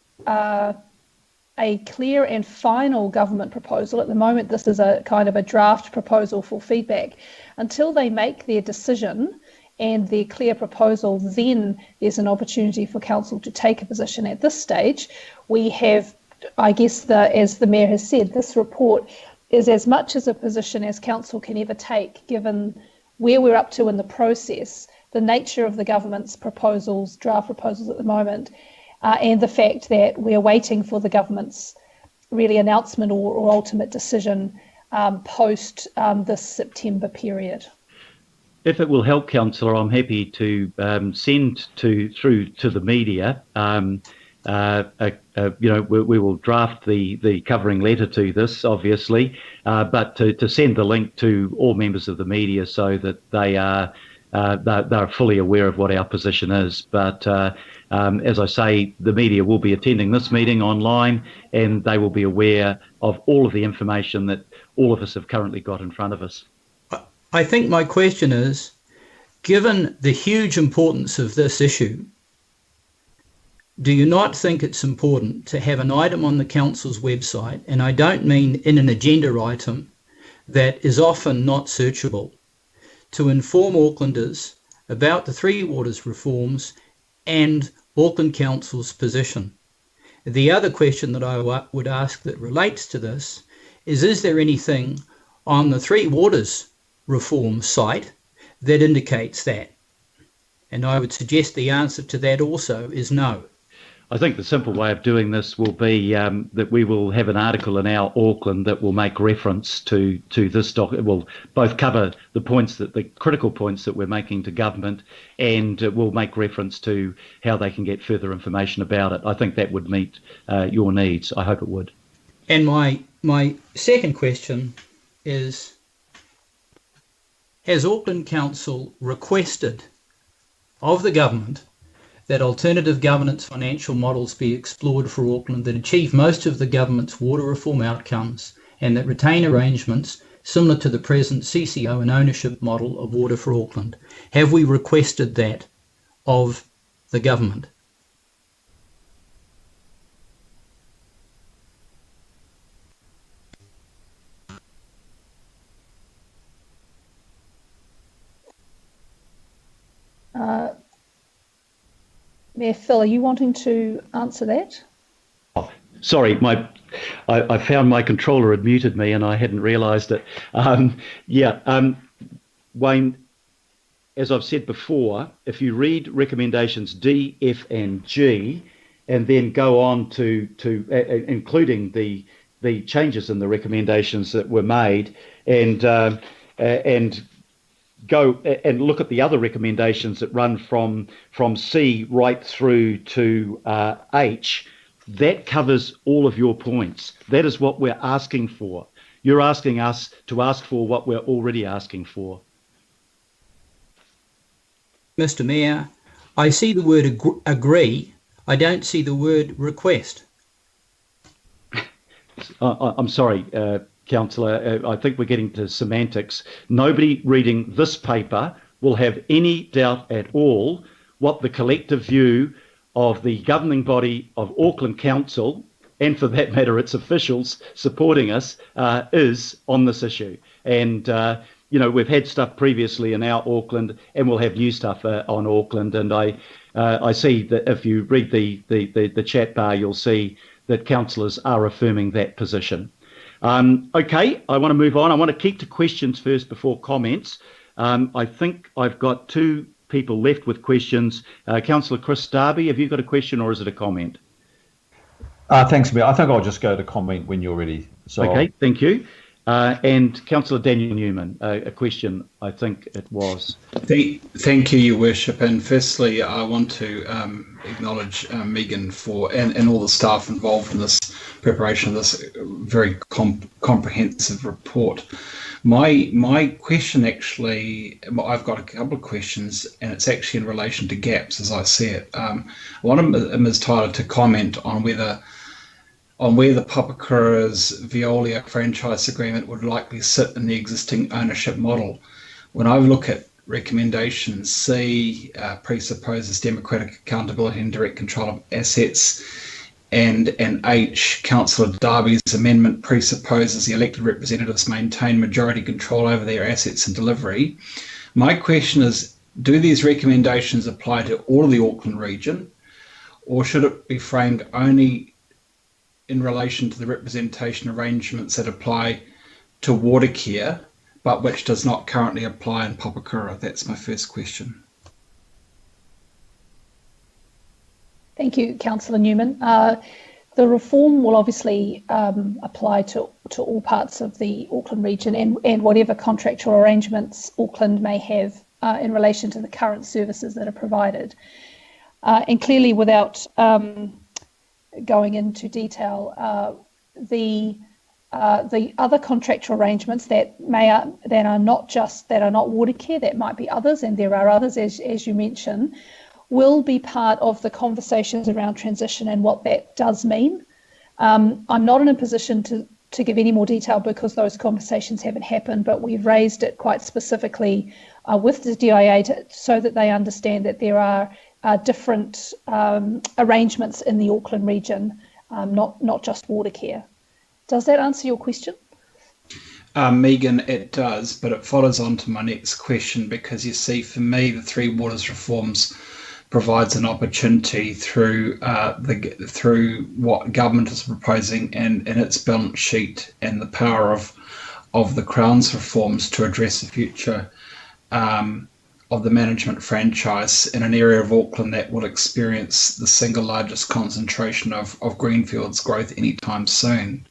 clear and final government proposal, at the moment this is a kind of a draft proposal for feedback, until they make their decision and their clear proposal, then there's an opportunity for council to take a position. At this stage, we have, I guess, as the Mayor has said, this report is as much as a position as council can ever take, given where we're up to in the process, the nature of the government's proposals, draft proposals at the moment, and the fact that we're waiting for the government's really announcement or ultimate decision post this September period. If it will help, Councillor, I'm happy to send through to the media. We will draft the covering letter to this, obviously, but to send the link to all members of the media so that they're fully aware of what our position is. But as I say, the media will be attending this meeting online, and they will be aware of all of the information that all of us have currently got in front of us. I think my question is, given the huge importance of this issue, do you not think it's important to have an item on the council's website, and I don't mean in an agenda item that is often not searchable, to inform Aucklanders about the Three Waters reforms and Auckland Council's position. The other question that I would ask that relates to this is there anything on the Three Waters reform site that indicates that? And I would suggest the answer to that also is no. I think the simple way of doing this will be that we will have an article in our Auckland that will make reference to this doc. It will both cover the critical points that we're making to government, and it will make reference to how they can get further information about it. I think that would meet your needs. I hope it would. And my second question is, has Auckland Council requested of the government that alternative governance financial models be explored for Auckland that achieve most of the government's water reform outcomes and that retain arrangements similar to the present CCO and ownership model of Water for Auckland? Have we requested that of the government? Mayor Phil, are you wanting to answer that? Oh, sorry, I found my controller had muted me and I hadn't realised it. Wayne, as I've said before, if you read recommendations D, F and G and then go on to including the changes in the recommendations that were made and go and look at the other recommendations that run from C right through to H, that covers all of your points. That is what we're asking for. You're asking us to ask for what we're already asking for. Mr. Mayor, I see the word agree. I don't see the word request. I'm sorry, Councillor, I think we're getting to semantics. Nobody reading this paper will have any doubt at all what the collective view of the governing body of Auckland Council, and for that matter its officials supporting us, is on this issue. And we've had stuff previously in our Auckland, and we'll have new stuff on Auckland. And I see that if you read the chat bar, you'll see that councillors are affirming that position. Okay, I want to move on. I want to keep to questions first before comments. I think I've got two people left with questions. Councillor Chris Darby, have you got a question or is it a comment? Thanks, Mayor. I think I'll just go to comment when you're ready. So okay, thank you. And Councillor Daniel Newman, a question, I think it was. Thank you, Your Worship. And firstly, I want to acknowledge Megan and all the staff involved in this preparation of this very comprehensive report. My question actually, I've got a couple of questions, and it's actually in relation to gaps as I see it. I want Ms. Tyler to comment on where the Papakura's Veolia franchise agreement would likely sit in the existing ownership model. When I look at recommendation C, presupposes democratic accountability and direct control of assets, and H, Councillor Darby's amendment presupposes the elected representatives maintain majority control over their assets and delivery. My question is, do these recommendations apply to all of the Auckland region, or should it be framed only in relation to the representation arrangements that apply to water care, but which does not currently apply in Papakura? That's my first question. Thank you, Councillor Newman. The reform will obviously apply to all parts of the Auckland region and whatever contractual arrangements Auckland may have in relation to the current services that are provided. And clearly, without going into detail, the other contractual arrangements that are not water care, that might be others, and there are others as you mentioned, will be part of the conversations around transition and what that does mean. I'm not in a position to give any more detail because those conversations haven't happened, but we've raised it quite specifically with the DIA so that they understand that there are different arrangements in the Auckland region, not just water care. Does that answer your question? Megan, it does, but it follows on to my next question, because you see, for me, the Three Waters reforms provides an opportunity through through what government is proposing and its balance sheet and the power of the Crown's reforms to address the future of the management franchise in an area of Auckland that will experience the single largest concentration of greenfields growth anytime soon.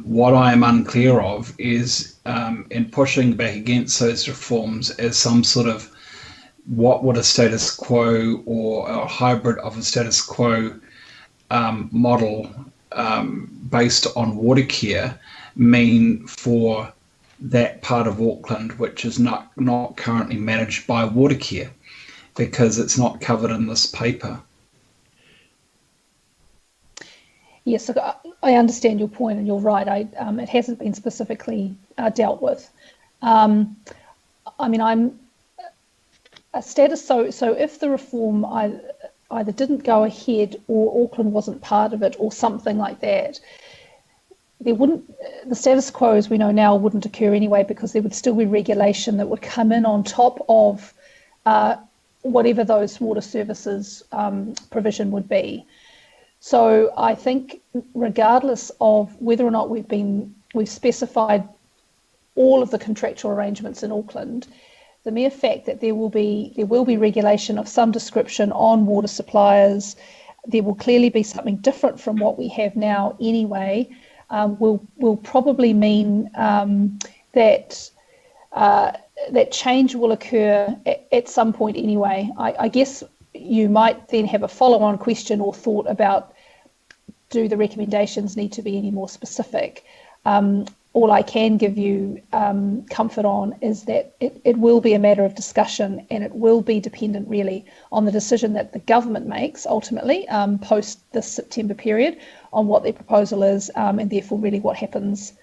What I am unclear of is in pushing back against those reforms as some sort of what would a status quo or a hybrid of a status quo model based on water care mean for that part of Auckland which is not currently managed by water care, because it's not covered in this paper. Yes, look, I understand your point, and you're right. It hasn't been specifically dealt with. I mean, I'm a status. So if the reform either didn't go ahead, or Auckland wasn't part of it, or something like that, the status quo as we know now wouldn't occur anyway, because there would still be regulation that would come in on top of whatever those water services provision would be. So I think regardless of whether or not we've specified all of the contractual arrangements in Auckland, the mere fact that there will be regulation of some description on water suppliers, there will clearly be something different from what we have now anyway, will probably mean that change will occur at some point anyway. I guess you might then have a follow-on question or thought about, do the recommendations need to be any more specific? All I can give you comfort on is that it will be a matter of discussion, and it will be dependent really on the decision that the government makes ultimately post this September period on what their proposal is, and therefore really what happens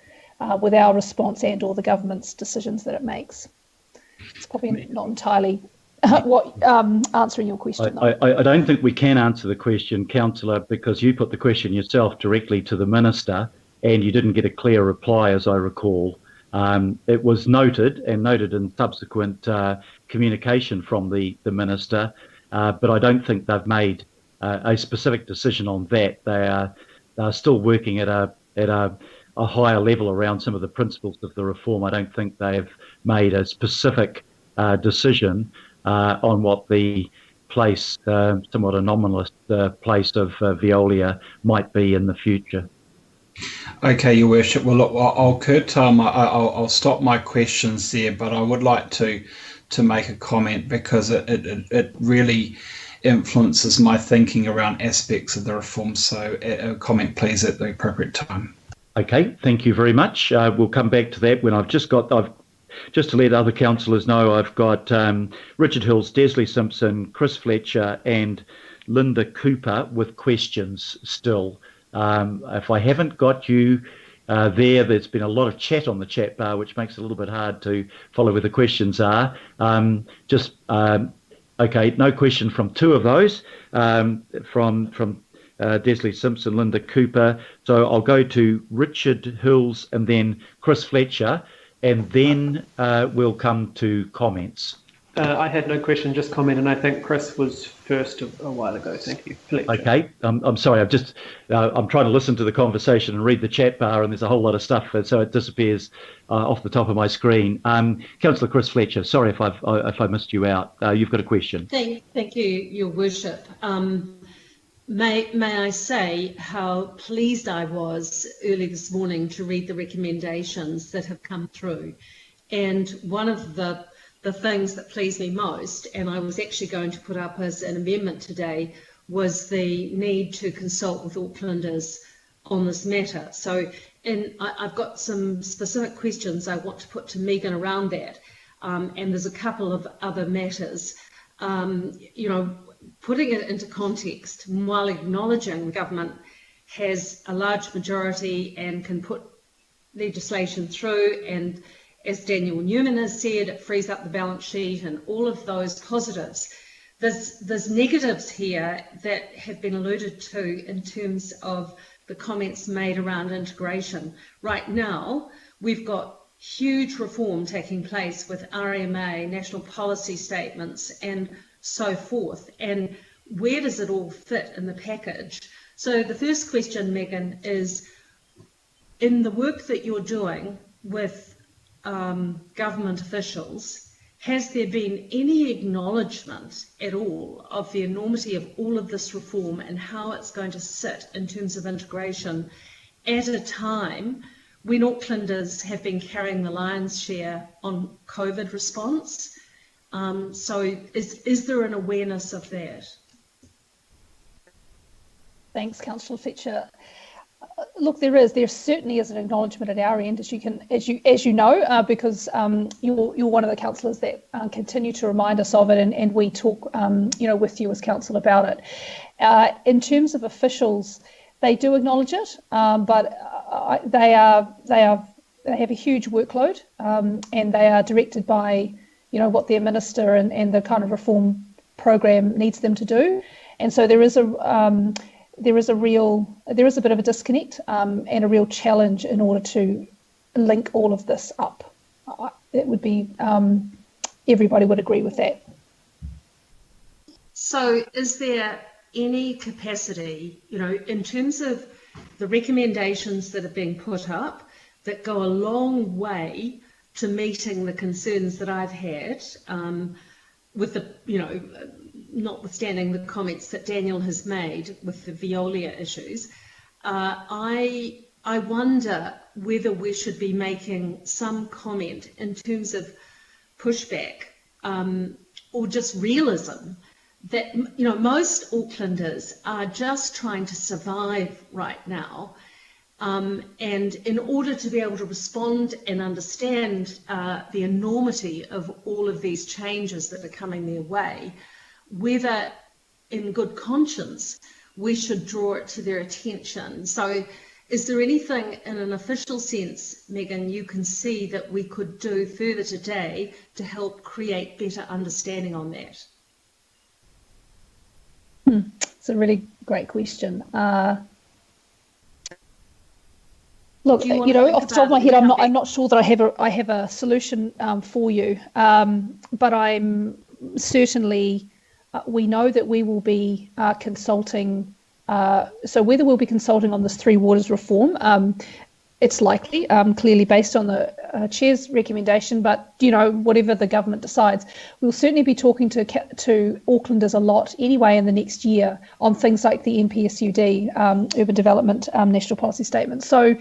with our response and or the government's decisions that it makes. It's probably not entirely answering your question. I don't think we can answer the question, Councillor, because you put the question yourself directly to the Minister and you didn't get a clear reply, as I recall. It was noted in subsequent communication from the Minister, but I don't think they've made a specific decision on that. They are still working at a higher level around some of the principles of the reform. I don't think they have made a specific decision on what the place, somewhat anomalous place of Veolia might be in the future. Okay, Your Worship. Well, look, I'll curtail I'll stop my questions there, but I would like to make a comment, because it really influences my thinking around aspects of the reform. So a comment, please, at the appropriate time. Okay, thank you very much. We'll come back to that when just to let other councillors know, I've got Richard Hills, Desley Simpson, Chris Fletcher and Linda Cooper with questions still. If I haven't got you there's been a lot of chat on the chat bar, which makes it a little bit hard to follow where the questions are. Okay, no question from two of those, from Desley Simpson, Linda Cooper. So I'll go to Richard Hills and then Chris Fletcher, and then we'll come to comments. I had no question, just comment, and I think Chris was first a while ago. Thank you. Fletcher. Okay, I'm sorry. I'm trying to listen to the conversation and read the chat bar, and there's a whole lot of stuff, so it disappears off the top of my screen. Councillor Chris Fletcher, sorry if I missed you out. You've got a question. Thank you, Your Worship. May I say how pleased I was early this morning to read the recommendations that have come through, and one of the things that pleased me most, and I was actually going to put up as an amendment today, was the need to consult with Aucklanders on this matter. So, and I've got some specific questions I want to put to Megan around that, and there's a couple of other matters. Putting it into context, while acknowledging the government has a large majority and can put legislation through, and as Daniel Newman has said, it frees up the balance sheet and all of those positives. There's negatives here that have been alluded to in terms of the comments made around integration. Right now, We've got huge reform taking place with RMA, national policy statements, and so forth. And where does it all fit in the package? So the first question, Megan, is in the work that you're doing with government officials, has there been any acknowledgement at all of the enormity of all of this reform and how it's going to sit in terms of integration at a time when Aucklanders have been carrying the lion's share on COVID response? So is there an awareness of that? Thanks, Councillor Fletcher. Look, there certainly is an acknowledgement at our end, as you know, because you're one of the councillors that continue to remind us of it, and we talk, with you as council about it. In terms of officials, they do acknowledge it, but they have a huge workload, and they are directed by, what their minister and the kind of reform program needs them to do, and so there is a bit of a disconnect and a real challenge in order to link all of this up. It would be, everybody would agree with that. So is there any capacity, in terms of the recommendations that are being put up that go a long way to meeting the concerns that I've had with the, notwithstanding the comments that Daniel has made with the Veolia issues, I wonder whether we should be making some comment in terms of pushback or just realism that, most Aucklanders are just trying to survive right now. And in order to be able to respond and understand the enormity of all of these changes that are coming their way, whether in good conscience we should draw it to their attention. So is there anything in an official sense, Megan, you can see that we could do further today to help create better understanding on that? It's a really great question. Look, off the top of my head, I'm not sure that I have a solution for you, but I'm certainly. We know that we will be consulting. So whether we'll be consulting on this Three Waters reform, it's likely, clearly based on the chair's recommendation. But whatever the government decides, we'll certainly be talking to Aucklanders a lot anyway in the next year on things like the NPSUD, Urban Development National Policy Statement. So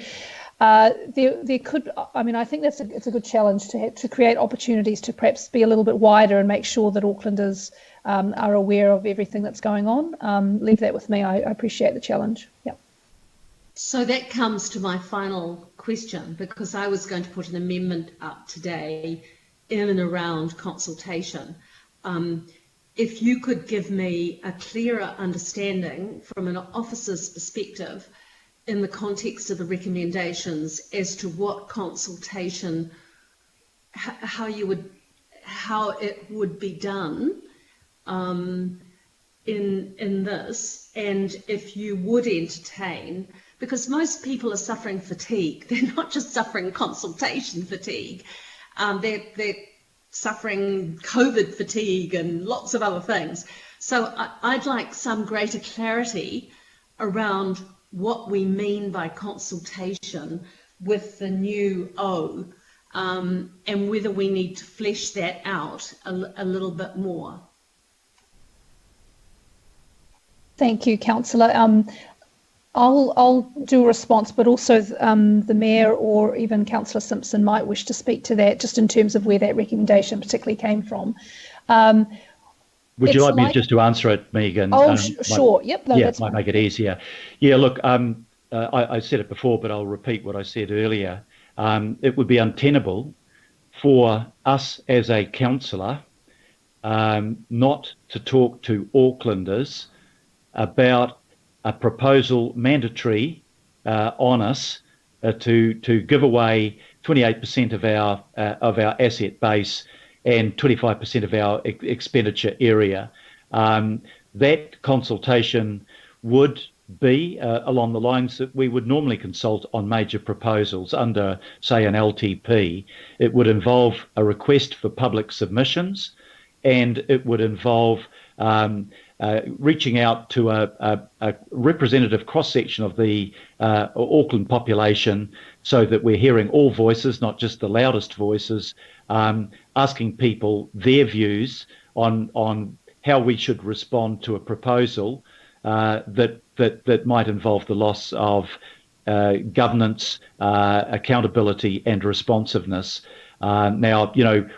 there could, I think it's a good challenge to create opportunities to perhaps be a little bit wider and make sure that Aucklanders are aware of everything that's going on. Leave that with me. I appreciate the challenge. Yeah. So that comes to my final question, because I was going to put an amendment up today in and around consultation. If you could give me a clearer understanding from an officer's perspective in the context of the recommendations as to what consultation, how it would be done in this, and if you would entertain, because most people are suffering fatigue. They're not just suffering consultation fatigue. They're suffering COVID fatigue and lots of other things. So I'd like some greater clarity around what we mean by consultation with the new O, and whether we need to flesh that out a little bit more. Thank you, Councillor. I'll do a response, but also the Mayor or even Councillor Simpson might wish to speak to that, just in terms of where that recommendation particularly came from. Would you like me just to answer it, Megan? Oh, sure. Yep. No, that might make it easier. Yeah, look, I said it before, but I'll repeat what I said earlier. It would be untenable for us as a councillor not to talk to Aucklanders about a proposal mandatory on us to give away 28% of our asset base and 25% of our expenditure area. That consultation would be along the lines that we would normally consult on major proposals under, say, an LTP. It would involve a request for public submissions, and it would involve reaching out to a representative cross-section of the Auckland population so that we're hearing all voices, not just the loudest voices, asking people their views on how we should respond to a proposal that might involve the loss of governance, accountability and responsiveness. Now,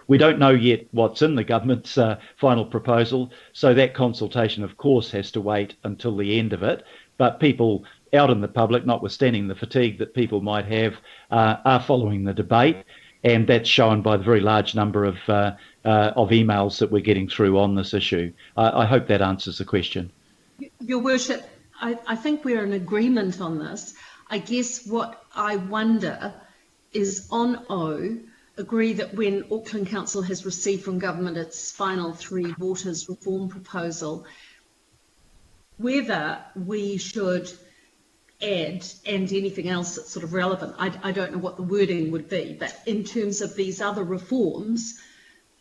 we don't know yet what's in the government's final proposal, so that consultation, of course, has to wait until the end of it. But people out in the public, notwithstanding the fatigue that people might have, are following the debate, and that's shown by the very large number of emails that we're getting through on this issue. I hope that answers the question. Your Worship, I think we're in agreement on this. I guess what I wonder is on O, agree that when Auckland Council has received from government its final Three Waters reform proposal, whether we should add, and anything else that's sort of relevant, I don't know what the wording would be, but in terms of these other reforms,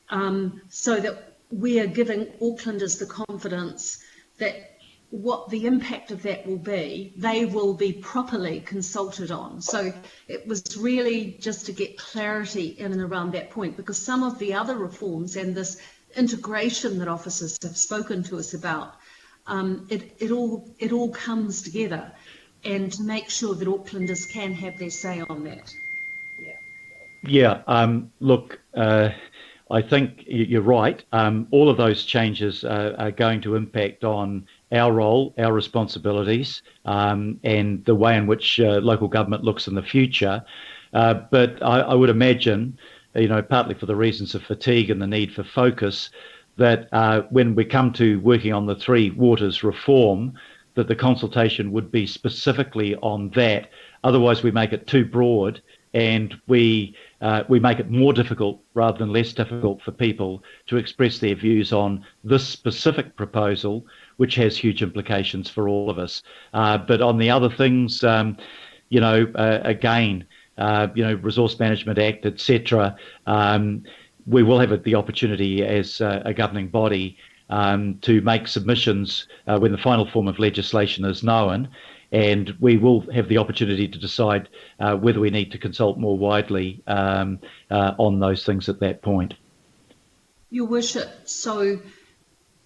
so that we are giving Aucklanders the confidence that what the impact of that will be, they will be properly consulted on. So it was really just to get clarity in and around that point, because some of the other reforms and this integration that officers have spoken to us about, it all comes together, and to make sure that Aucklanders can have their say on that. Yeah, look, I think you're right. All of those changes are going to impact on our role, our responsibilities, and the way in which local government looks in the future. But I would imagine, partly for the reasons of fatigue and the need for focus, that when we come to working on the Three Waters reform, that the consultation would be specifically on that. Otherwise, we make it too broad, and we make it more difficult rather than less difficult for people to express their views on this specific proposal, which has huge implications for all of us. But on the other things, again, Resource Management Act, etc., we will have the opportunity as a governing body to make submissions when the final form of legislation is known, and we will have the opportunity to decide whether we need to consult more widely on those things at that point. Your Worship, so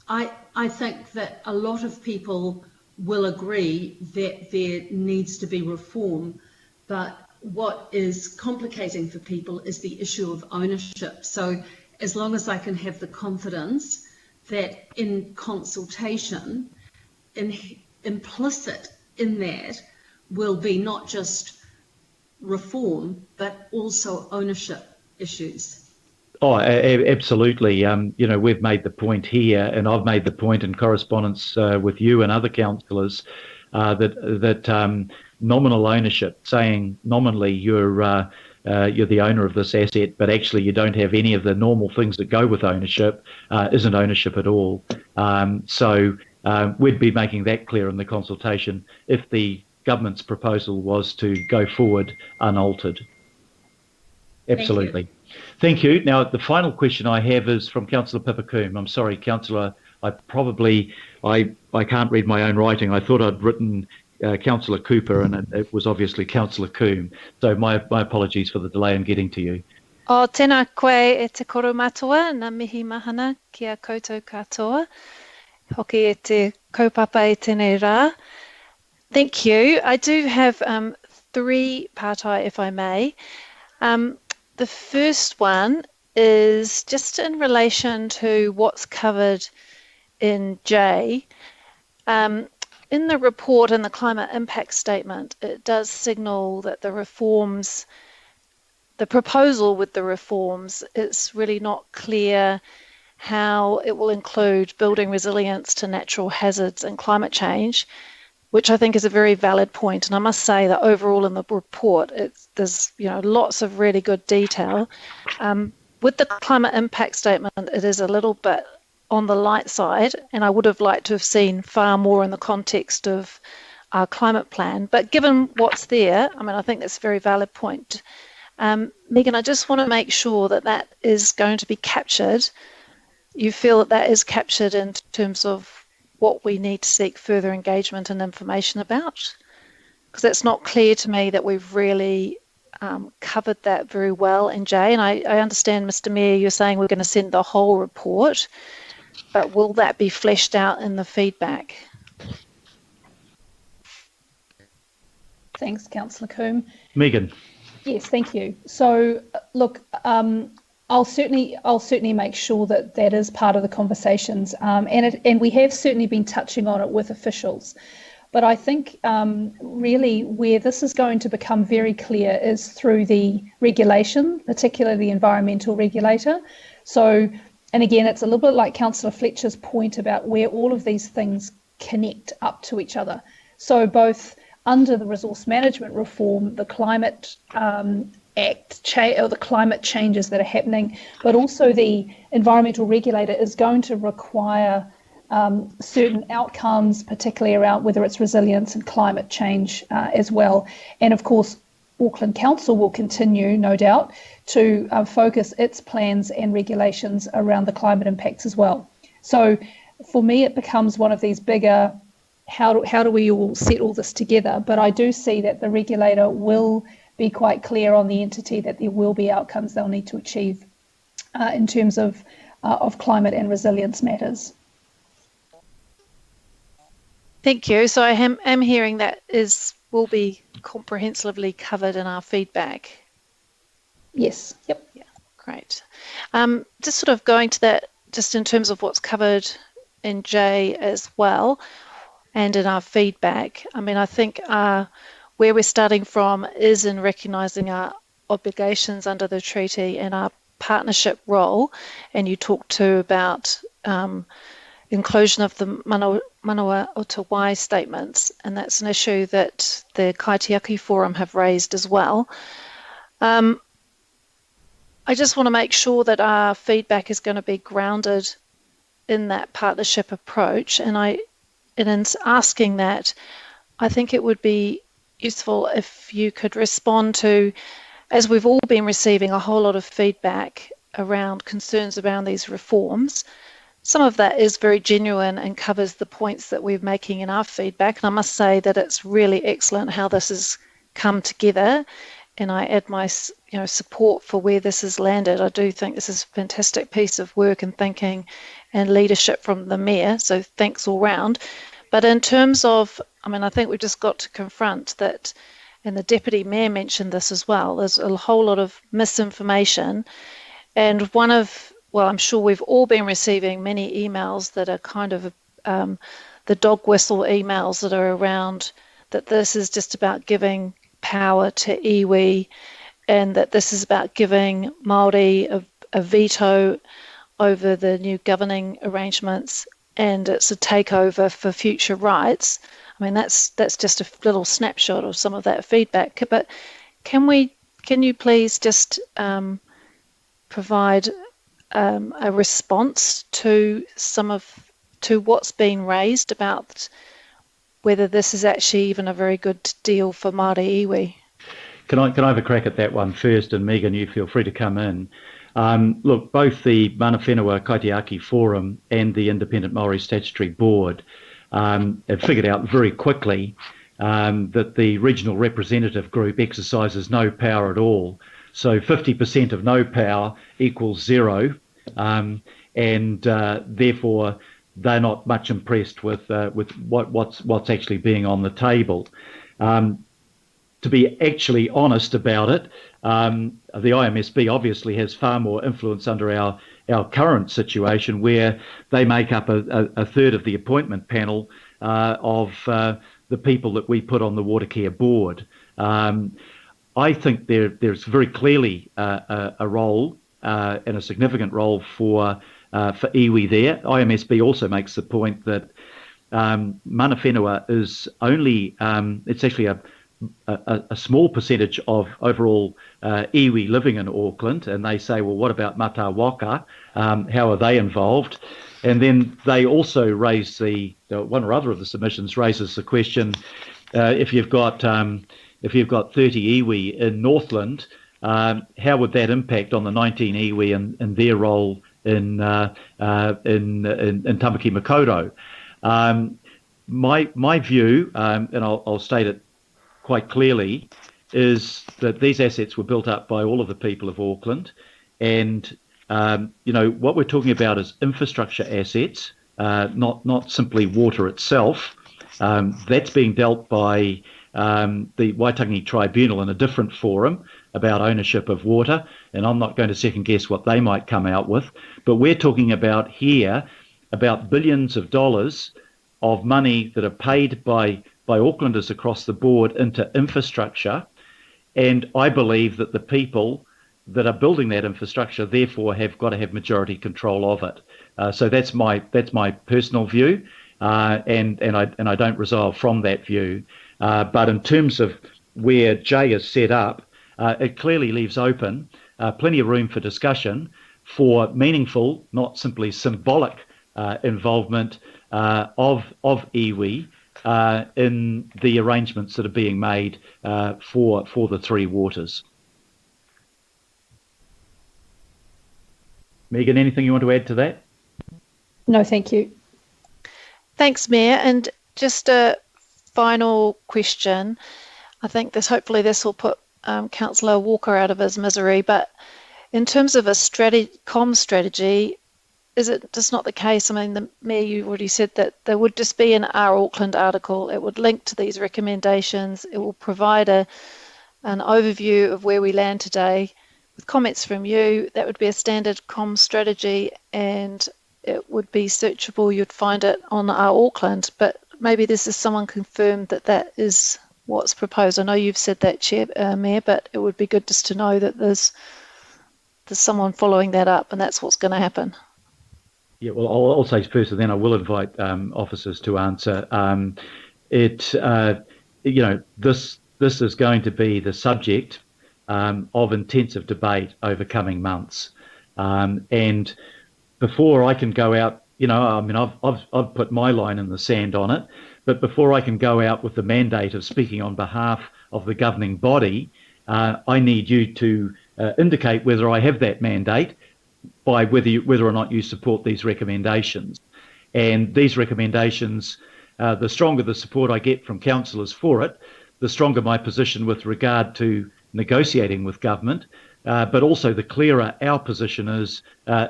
I think that a lot of people will agree that there needs to be reform, but what is complicating for people is the issue of ownership. So as long as I can have the confidence that in consultation, implicit in that will be not just reform, but also ownership issues. Oh, absolutely. We've made the point here, and I've made the point in correspondence with you and other councillors that nominal ownership, saying nominally you're the owner of this asset, but actually you don't have any of the normal things that go with ownership, isn't ownership at all. So we'd be making that clear in the consultation if the government's proposal was to go forward unaltered. Absolutely. Thank you. Now, the final question I have is from Councillor Pipacoom. I'm sorry, Councillor, I can't read my own writing. I thought I'd written Councillor Cooper, and it was obviously Councillor Coombe. So my apologies for the delay in getting to you. O tēnā koe e te koro matua, nā mihi mahana kia koutou katoa. Hoki e te kaupapa e tēnei rā. Thank you. I do have three pārtai, if I may. The first one is just in relation to what's covered in J. In the report, in the climate impact statement, it does signal that the reforms, the proposal with the reforms, it's really not clear how it will include building resilience to natural hazards and climate change, which I think is a very valid point. And I must say that overall in the report, there's lots of really good detail. With the climate impact statement, it is a little bit on the light side, and I would have liked to have seen far more in the context of our climate plan. But given what's there, I mean, I think that's a very valid point. Megan, I just want to make sure that that is going to be captured. You feel that that is captured in terms of what we need to seek further engagement and information about? Because it's not clear to me that we've really covered that very well in Jay. And I understand, Mr. Mayor, you're saying we're going to send the whole report, but will that be fleshed out in the feedback? Thanks, Councillor Coombe. Megan. Yes, thank you. So, look, I'll certainly make sure that that is part of the conversations, and we have certainly been touching on it with officials. But I think really where this is going to become very clear is through the regulation, particularly the environmental regulator. So, and again, it's a little bit like Councillor Fletcher's point about where all of these things connect up to each other. So both under the resource management reform, the climate act, or the climate changes that are happening, but also the environmental regulator is going to require certain outcomes, particularly around whether it's resilience and climate change as well. And of course, Auckland Council will continue, no doubt, to focus its plans and regulations around the climate impacts as well. So for me, it becomes one of these bigger, how do we all set all this together? But I do see that the regulator will be quite clear on the entity that there will be outcomes they'll need to achieve in terms of climate and resilience matters. Thank you. So I am hearing that will be comprehensively covered in our feedback. Yes. Yep. Yeah. Great. Just sort of going to that, just in terms of what's covered in J as well, and in our feedback. I mean, I think where we're starting from is in recognising our obligations under the treaty and our partnership role. And you talked too about inclusion of the Manawa o Te Wai statements, and that's an issue that the Kaitiaki Forum have raised as well. I just want to make sure that our feedback is going to be grounded in that partnership approach, and in asking that, I think it would be useful if you could respond to, as we've all been receiving a whole lot of feedback around concerns around these reforms. Some of that is very genuine and covers the points that we're making in our feedback. And I must say that it's really excellent how this has come together. And I add my support for where this has landed. I do think this is a fantastic piece of work and thinking and leadership from the Mayor. So thanks all round. But in terms of, I mean, I think we've just got to confront that, and the Deputy Mayor mentioned this as well, there's a whole lot of misinformation. And well, I'm sure we've all been receiving many emails that are kind of the dog whistle emails that are around that this is just about giving power to iwi, and that this is about giving Māori a veto over the new governing arrangements, and it's a takeover for future rights. I mean, that's just a little snapshot of some of that feedback. But can you please just provide a response to what's been raised about whether this is actually even a very good deal for Māori iwi? Can I have a crack at that one first, and Megan, you feel free to come in. Look, both the Mana Whenua Kaitiaki Forum and the Independent Māori Statutory Board have figured out very quickly that the regional representative group exercises no power at all. So 50% of no power equals zero, and therefore they're not much impressed with what's actually being on the table. To be actually honest about it, the IMSB obviously has far more influence under our current situation, where they make up a third of the appointment panel of the people that we put on the Water Care Board. I think there's very clearly a role and a significant role for iwi there. IMSB also makes the point that Mana Whenua is only, it's actually a small percentage of overall iwi living in Auckland, and they say, well, what about Mata Waka? How are they involved? And then they also raise one or other of the submissions raises the question, if you've got 30 iwi in Northland, how would that impact on the 19 iwi and their role in Tamaki Makaurau? My view, and I'll state it quite clearly, is that these assets were built up by all of the people of Auckland, and what we're talking about is infrastructure assets, not simply water itself. That's being dealt by the Waitangi Tribunal in a different forum about ownership of water, and I'm not going to second guess what they might come out with. But we're talking about here about billions of dollars of money that are paid by Aucklanders across the board into infrastructure, and I believe that the people that are building that infrastructure therefore have got to have majority control of it. So that's my personal view, and I don't resolve from that view. But in terms of where Jay is set up, it clearly leaves open plenty of room for discussion for meaningful, not simply symbolic, involvement of iwi in the arrangements that are being made for the three waters. Megan, anything you want to add to that? No, thank you. Thanks, Mayor. And just a final question. I think hopefully this will put Councillor Walker out of his misery, but in terms of a comms strategy, is it just not the case? I mean, the Mayor, you already said that there would just be an Our Auckland article. It would link to these recommendations. It will provide an overview of where we land today with comments from you. That would be a standard comms strategy, and it would be searchable. You'd find it on Our Auckland, but maybe this is someone confirmed that is what's proposed. I know you've said that, Chair, Mayor, but it would be good just to know that there's someone following that up, and that's what's going to happen. Yeah, well, I'll say first, and then I will invite officers to answer. This is going to be the subject of intensive debate over coming months, and before I can go out, I've put my line in the sand on it, but before I can go out with the mandate of speaking on behalf of the governing body, I need you to indicate whether I have that mandate by whether or not you support these recommendations. And these recommendations, the stronger the support I get from councillors for it, the stronger my position with regard to negotiating with government, but also the clearer our position is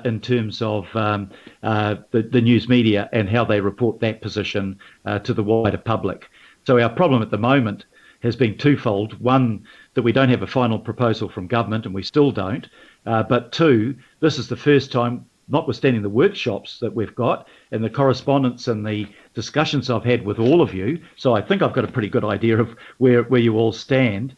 in terms of the news media and how they report that position to the wider public. So our problem at the moment has been twofold. One, that we don't have a final proposal from government, and we still don't. But two, this is the first time, notwithstanding the workshops that we've got and the correspondence and the discussions I've had with all of you, so I think I've got a pretty good idea of where you all stand.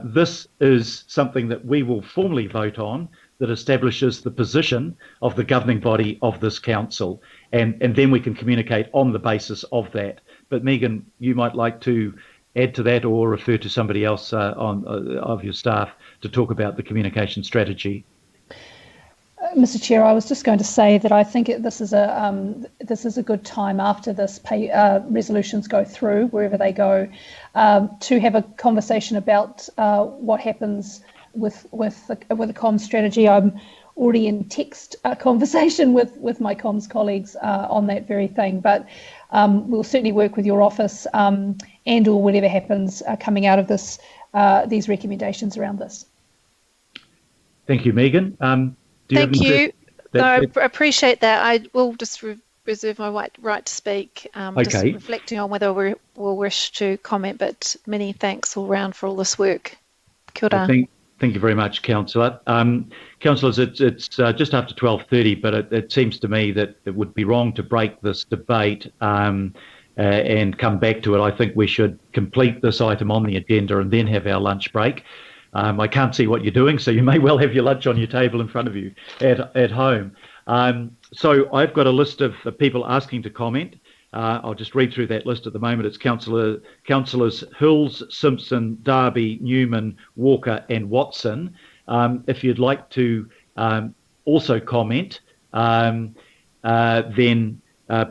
This is something that we will formally vote on that establishes the position of the governing body of this council, and then we can communicate on the basis of that. But Megan, you might like to add to that or refer to somebody else of your staff to talk about the communication strategy. Mr. Chair, I was just going to say that I think this is a good time after this resolutions go through, wherever they go, to have a conversation about what happens with the comms strategy. I'm already in text conversation with my comms colleagues on that very thing, but we'll certainly work with your office and or whatever happens coming out of this these recommendations around this. Thank you, Megan. Thank you. I appreciate that. I will just reserve my right to speak, just reflecting on whether we will wish to comment, but many thanks all round for all this work. Kia ora. Thank you very much, Councillor. Councillors, it's just after 12:30, but it seems to me that it would be wrong to break this debate and come back to it. I think we should complete this item on the agenda and then have our lunch break. I can't see what you're doing, so you may well have your lunch on your table in front of you at home. So I've got a list of people asking to comment. I'll just read through that list at the moment. It's Councillors Hills, Simpson, Darby, Newman, Walker and Watson. If you'd like to also comment, then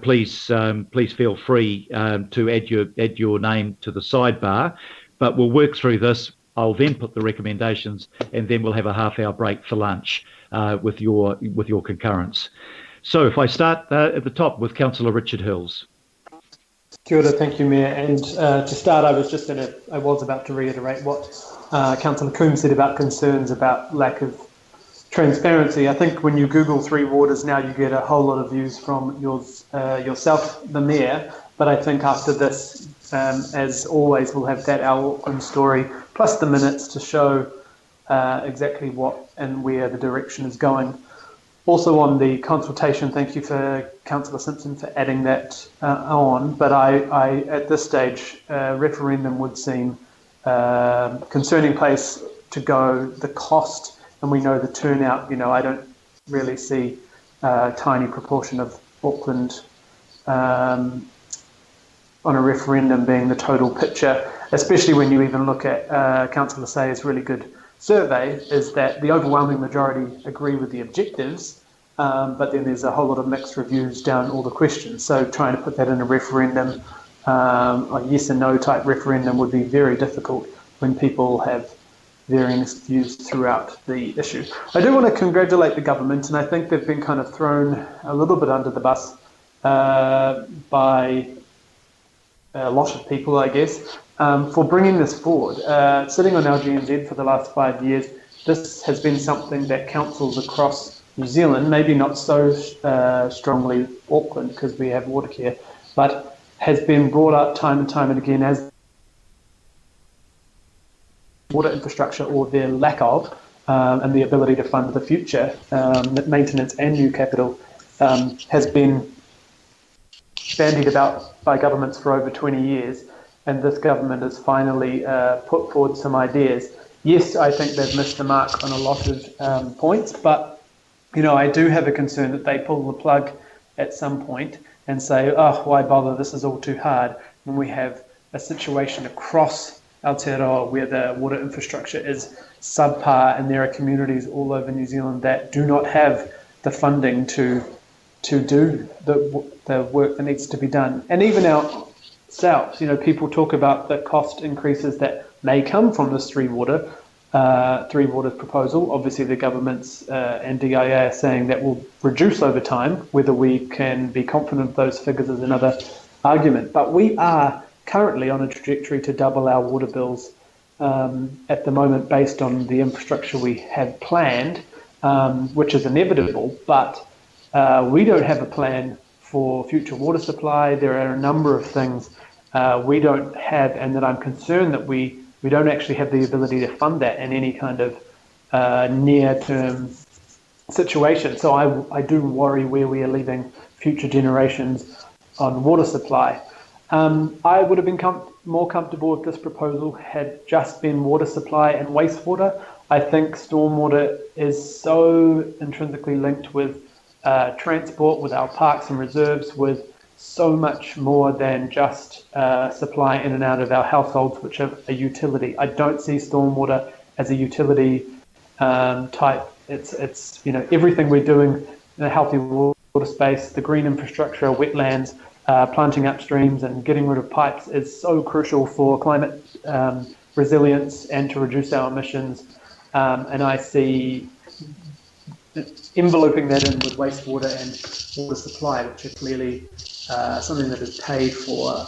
please feel free to add your name to the sidebar. But we'll work through this. I'll then put the recommendations, and then we'll have a half-hour break for lunch with your concurrence. So if I start at the top with Councillor Richard Hills. Kia ora, thank you, Mayor. And to start, I was about to reiterate what Councillor Coombs said about concerns about lack of transparency. I think when you Google Three Waters now, you get a whole lot of views from yourself, the Mayor. But I think after this, as always, we'll have that Our Auckland story plus the minutes to show exactly what and where the direction is going. Also on the consultation, thank you for Councillor Simpson for adding that on. But I at this stage, referendum would seem concerning place to go. The cost, and we know the turnout. I don't really see a tiny proportion of Auckland on a referendum being the total picture, especially when you even look at Councillor Sayers' really good survey, is that the overwhelming majority agree with the objectives, but then there's a whole lot of mixed reviews down all the questions. So trying to put that in a referendum, a yes and no type referendum, would be very difficult when people have varying views throughout the issue. I do want to congratulate the government, and I think they've been kind of thrown a little bit under the bus by a lot of people, I guess, for bringing this forward. Sitting on LGNZ for the last 5 years, this has been something that councils across New Zealand, maybe not so strongly Auckland because we have water care, but has been brought up time and time and again as water infrastructure, or their lack of, and the ability to fund the future, maintenance and new capital, has been bandied about by governments for over 20 years, and this government has finally put forward some ideas. Yes, I think they've missed the mark on a lot of points, but I do have a concern that they pull the plug at some point and say, oh, why bother, this is all too hard, when we have a situation across Aotearoa where the water infrastructure is subpar, and there are communities all over New Zealand that do not have the funding to do the work that needs to be done. And even ourselves, people talk about the cost increases that may come from this Three Waters proposal. Obviously, the governments and DIA are saying that will reduce over time. Whether we can be confident of those figures is another argument. But we are currently on a trajectory to double our water bills at the moment based on the infrastructure we have planned, which is inevitable. But we don't have a plan for future water supply. There are a number of things we don't have, and that I'm concerned that we don't actually have the ability to fund that in any kind of near-term situation. So I do worry where we are leaving future generations on water supply. I would have been more comfortable if this proposal had just been water supply and wastewater. I think stormwater is so intrinsically linked with transport, with our parks and reserves, with so much more than just supply in and out of our households, which are a utility. I don't see stormwater as a utility type. It's everything we're doing in a healthy water space, the green infrastructure, wetlands, planting upstreams and getting rid of pipes is so crucial for climate resilience and to reduce our emissions. And I see enveloping that in with wastewater and water supply, which are clearly something that is paid for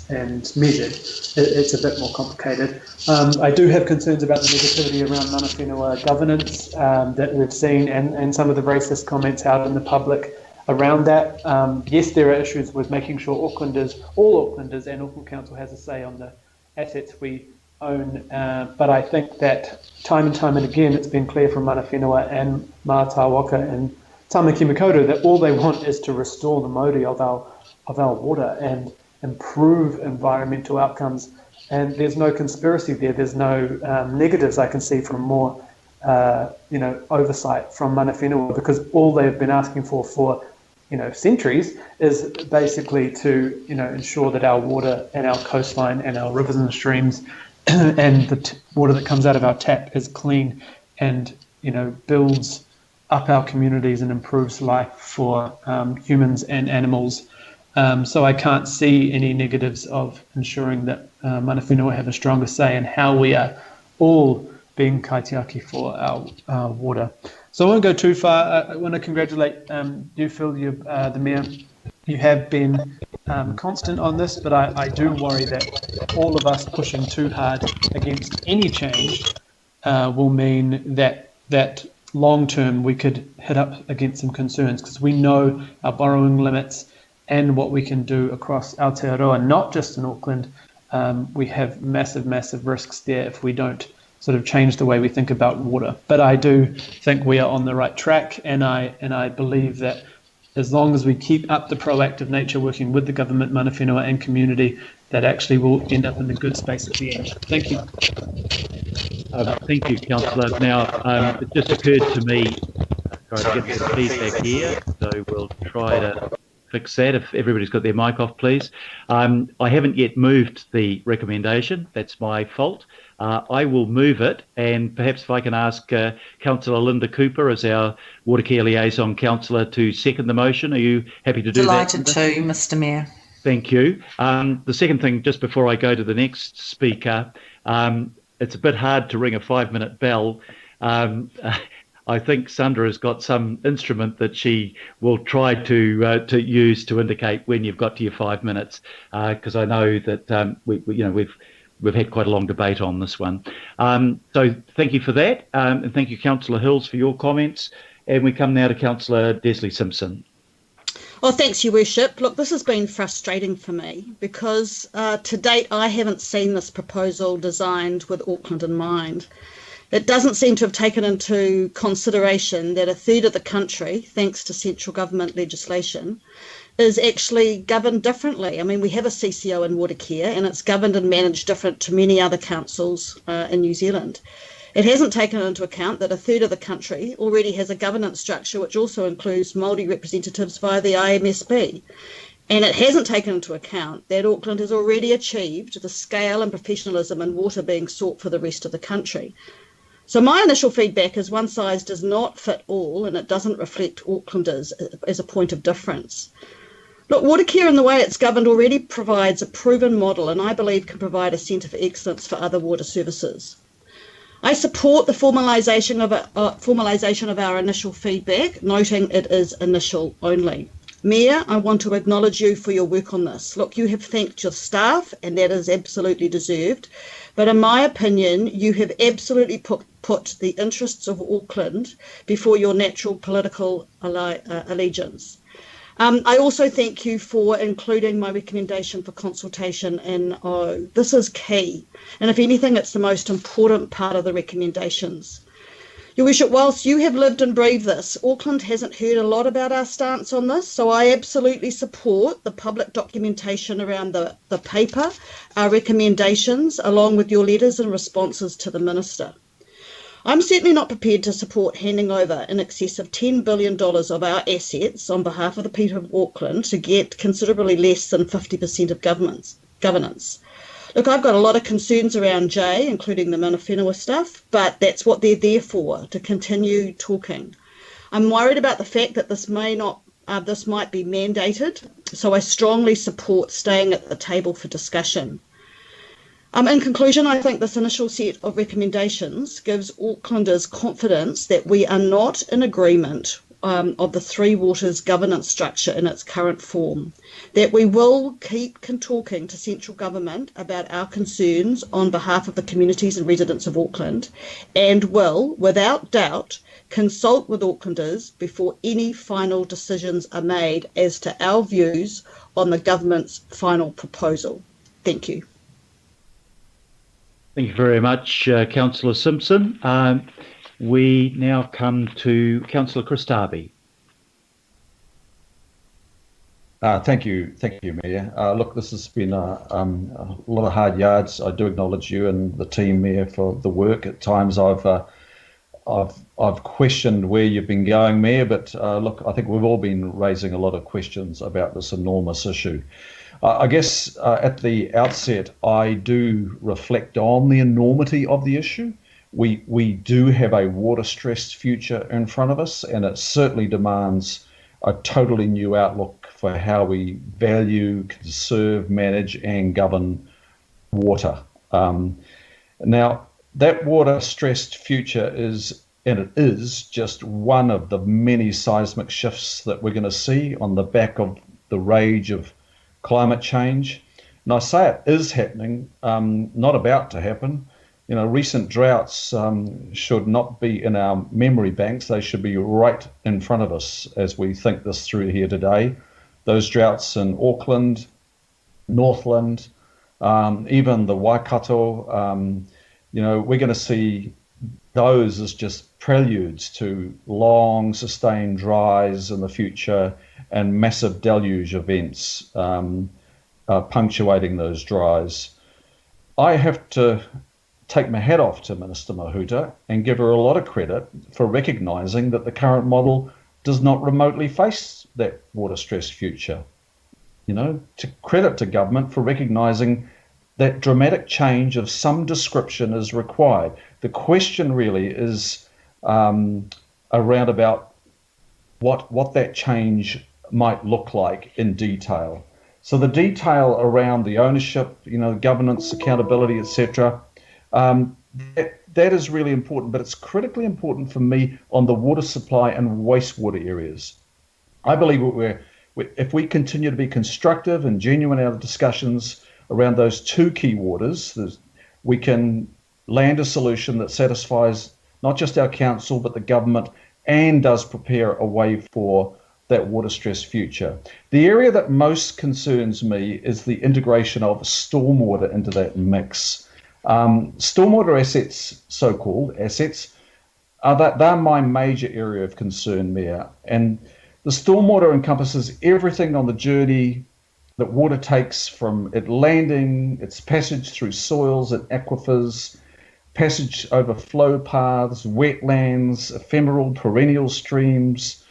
and measured. It's a bit more complicated. I do have concerns about the negativity around mana whenua governance that we've seen, and some of the racist comments out in the public around that. Yes, there are issues with making sure all Aucklanders and Auckland Council has a say on the assets we own, but I think that time and time and again it's been clear from mana whenua and Mātāwaka and Tamaki Makaurau that all they want is to restore the mauri of our water and improve environmental outcomes, and there's no conspiracy there. There's no negatives I can see from more oversight from mana whenua, because all they've been asking for centuries is basically to ensure that our water and our coastline and our rivers and streams and the water that comes out of our tap is clean and builds up our communities and improves life for humans and animals. So I can't see any negatives of ensuring that mana whenua have a stronger say in how we are all being kaitiaki for our water. So I won't go too far. I want to congratulate you, Phil, the Mayor. You have been constant on this, but I do worry that all of us pushing too hard against any change will mean that long term we could hit up against some concerns, because we know our borrowing limits and what we can do across Aotearoa, not just in Auckland. We have massive risks there if we don't sort of change the way we think about water. But I do think we are on the right track, and I believe that as long as we keep up the proactive nature, working with the government, mana whenua and community, that actually will end up in a good space at the end. Thank you. Thank you, Councillor. Now, it just occurred to me, trying to get some feedback here, so we'll try to fix that if everybody's got their mic off, please. I haven't yet moved the recommendation. That's my fault. I will move it, and perhaps if I can ask Councillor Linda Cooper as our Water Care Liaison Councillor to second the motion. Are you happy to do that? Delighted to, Mr Mayor. Thank you. The second thing, just before I go to the next speaker, it's a bit hard to ring a 5-minute bell. I think Sandra has got some instrument that she will try to use to indicate when you've got to your 5 minutes, because I know that we've had quite a long debate on this one. So thank you for that, and thank you, Councillor Hills, for your comments. And we come now to Councillor Desley Simpson. Well, thanks, Your Worship. Look, this has been frustrating for me because to date I haven't seen this proposal designed with Auckland in mind. It doesn't seem to have taken into consideration that a third of the country, thanks to central government legislation, is actually governed differently. I mean, we have a CCO in water care, and it's governed and managed different to many other councils in New Zealand. It hasn't taken into account that a third of the country already has a governance structure which also includes Māori representatives via the IMSB. And it hasn't taken into account that Auckland has already achieved the scale and professionalism in water being sought for the rest of the country. So my initial feedback is one size does not fit all, and it doesn't reflect Aucklanders as a point of difference. Look, water care in the way it's governed already provides a proven model, and I believe can provide a centre for excellence for other water services. I support the formalisation of our initial feedback, noting it is initial only. Mayor, I want to acknowledge you for your work on this. Look, you have thanked your staff, and that is absolutely deserved. But in my opinion, you have absolutely put the interests of Auckland before your natural political allegiance. I also thank you for including my recommendation for consultation in O. This is key, and if anything, it's the most important part of the recommendations. Your Worship, whilst you have lived and breathed this, Auckland hasn't heard a lot about our stance on this, so I absolutely support the public documentation around the paper, our recommendations, along with your letters and responses to the Minister. I'm certainly not prepared to support handing over in excess of $10 billion of our assets on behalf of the people of Auckland to get considerably less than 50% of governance. Look, I've got a lot of concerns around Jay, including the mana whenua stuff, but that's what they're there for, to continue talking. I'm worried about the fact that this might be mandated, so I strongly support staying at the table for discussion. In conclusion, I think this initial set of recommendations gives Aucklanders confidence that we are not in agreement of the Three Waters governance structure in its current form, that we will keep talking to central government about our concerns on behalf of the communities and residents of Auckland, and will, without doubt, consult with Aucklanders before any final decisions are made as to our views on the government's final proposal. Thank you. Thank you very much, Councillor Simpson. We now come to Councillor Chris Darby. Thank you, Mayor. Look, this has been a lot of hard yards. I do acknowledge you and the team, Mayor, for the work. At times, I've questioned where you've been going, Mayor. But look, I think we've all been raising a lot of questions about this enormous issue. I guess at the outset, I do reflect on the enormity of the issue. we do have a water-stressed future in front of us, and it certainly demands a totally new outlook for how we value, conserve, manage, and govern water. Now, that water-stressed future is just one of the many seismic shifts that we're going to see on the back of the rage of climate change. And I say it is happening, not about to happen. You know, recent droughts should not be in our memory banks. They should be right in front of us as we think this through here today. Those droughts in Auckland, Northland, even the Waikato, you know, we're going to see those as just preludes to long sustained dries in the future and massive deluge events punctuating those dries. I have to take my hat off to Minister Mahuta and give her a lot of credit for recognising that the current model does not remotely face that water-stressed future. You know, to credit to government for recognising that dramatic change of some description is required. The question really is around about what that change might look like in detail. So the detail around the ownership, you know, governance, accountability, etc., that is really important, but it's critically important for me on the water supply and wastewater areas. I believe if we continue to be constructive and genuine in our discussions around those two key waters, we can land a solution that satisfies not just our council, but the government, and does prepare a way for that water-stressed future. The area that most concerns me is the integration of stormwater into that mix. Stormwater assets, so-called assets, they're my major area of concern, Mayor. And the stormwater encompasses everything on the journey that water takes from it landing, its passage through soils and aquifers, passage over flow paths, wetlands, ephemeral perennial streams,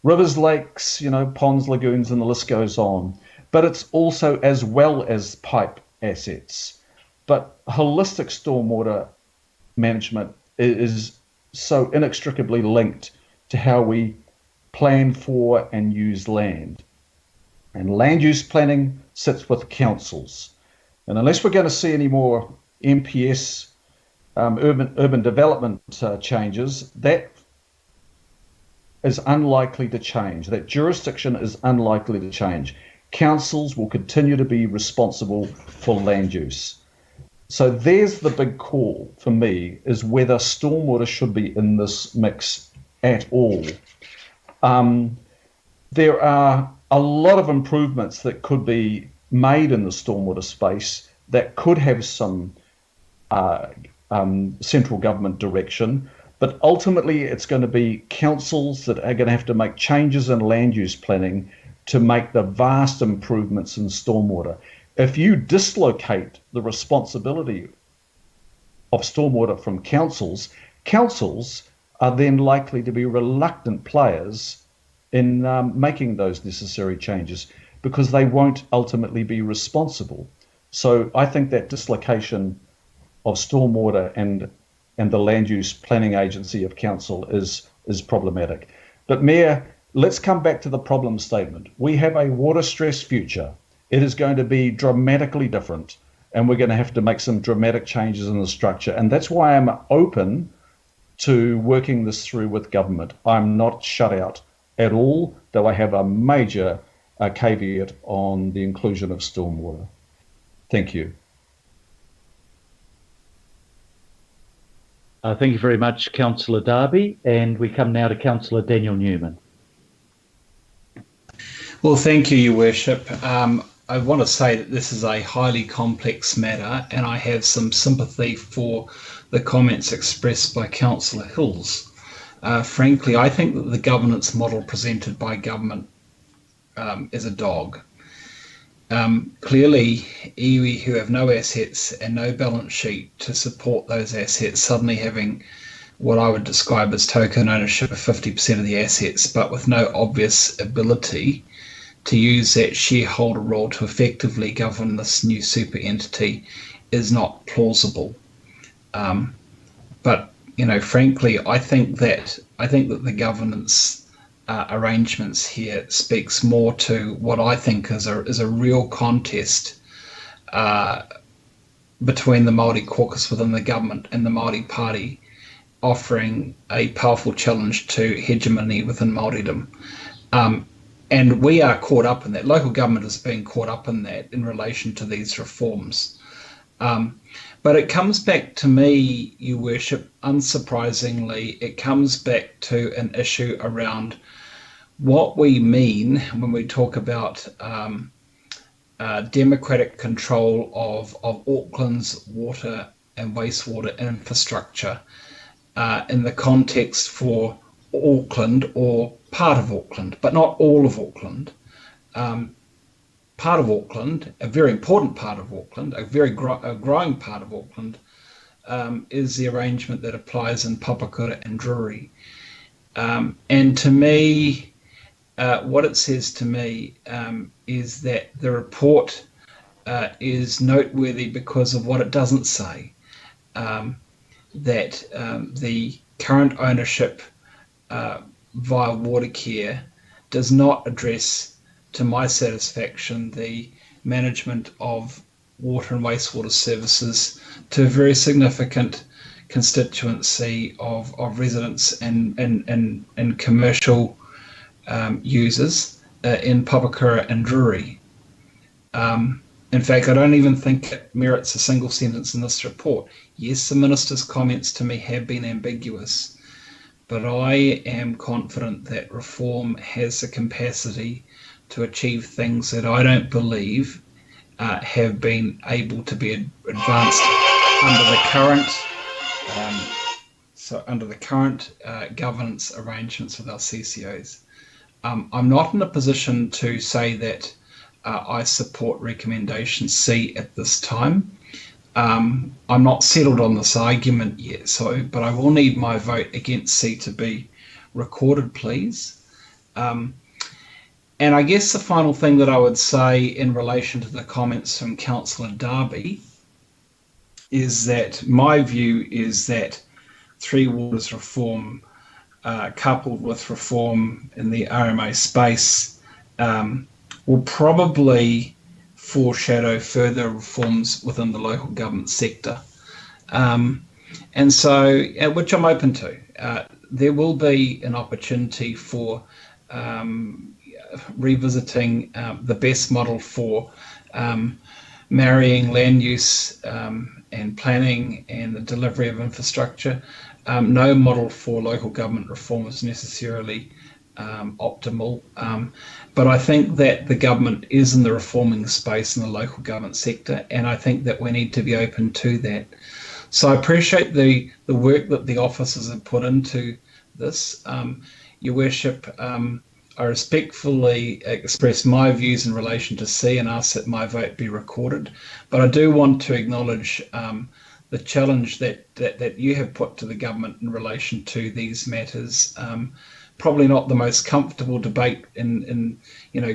rivers, lakes, you know, ponds, lagoons, and the list goes on. But it's also as well as pipe assets. But holistic stormwater management is so inextricably linked to how we plan for and use land. And land use planning sits with councils. And unless we're going to see any more MPS, urban development changes, that is unlikely to change. That jurisdiction is unlikely to change. Councils will continue to be responsible for land use. So there's the big call for me, is whether stormwater should be in this mix at all. There are a lot of improvements that could be made in the stormwater space that could have some central government direction, but ultimately it's going to be councils that are going to have to make changes in land use planning to make the vast improvements in stormwater. If you dislocate the responsibility of stormwater from councils, councils are then likely to be reluctant players in making those necessary changes because they won't ultimately be responsible. So I think that dislocation of stormwater and the land use planning agency of council is problematic. But Mayor, let's come back to the problem statement. We have a water-stressed future. It is going to be dramatically different, and we're going to have to make some dramatic changes in the structure. And that's why I'm open to working this through with government. I'm not shut out at all, though I have a major caveat on the inclusion of stormwater. Thank you. Thank you very much, Councillor Darby. And we come now to Councillor Daniel Newman. Well, thank you, Your Worship. I want to say that this is a highly complex matter, and I have some sympathy for the comments expressed by Councillor Hills. Frankly, I think that the governance model presented by government is a dog. Clearly, iwi who have no assets and no balance sheet to support those assets suddenly having what I would describe as token ownership of 50% of the assets, but with no obvious ability to use that shareholder role to effectively govern this new super entity is not plausible. but frankly, I think that the governance arrangements here speaks more to what I think is a real contest between the Māori caucus within the government and the Māori Party, offering a powerful challenge to hegemony within Māoridom. And we are caught up in that. Local government is being caught up in that in relation to these reforms. But it comes back to me, Your Worship, unsurprisingly, it comes back to an issue around what we mean when we talk about democratic control of Auckland's water and wastewater infrastructure in the context for Auckland or part of Auckland, but not all of Auckland. Part of Auckland, a very important part of Auckland, a growing part of Auckland, is the arrangement that applies in Papakura and Drury. And to me, what it says to me is that the report is noteworthy because of what it doesn't say, that the current ownership via Watercare does not address, to my satisfaction, the management of water and wastewater services to a very significant constituency of residents and commercial users in Papakura and Drury. In fact, I don't even think it merits a single sentence in this report. Yes, the Minister's comments to me have been ambiguous, but I am confident that reform has the capacity to achieve things that I don't believe have been able to be advanced under the current governance arrangements with our CCOs. I'm not in a position to say that I support recommendation C at this time. I'm not settled on this argument yet, but I will need my vote against C to be recorded, please. And I guess the final thing that I would say in relation to the comments from Councillor Darby is that my view is that Three Waters reform, coupled with reform in the RMA space, will probably foreshadow further reforms within the local government sector. And so, which I'm open to. There will be an opportunity for revisiting the best model for marrying land use and planning and the delivery of infrastructure. No model for local government reform is necessarily optimal, but I think that the government is in the reforming space in the local government sector, and I think that we need to be open to that. So I appreciate the work that the officers have put into this. Your Worship, I respectfully express my views in relation to C and ask that my vote be recorded, but I do want to acknowledge the challenge that you have put to the government in relation to these matters. Probably not the most comfortable debate in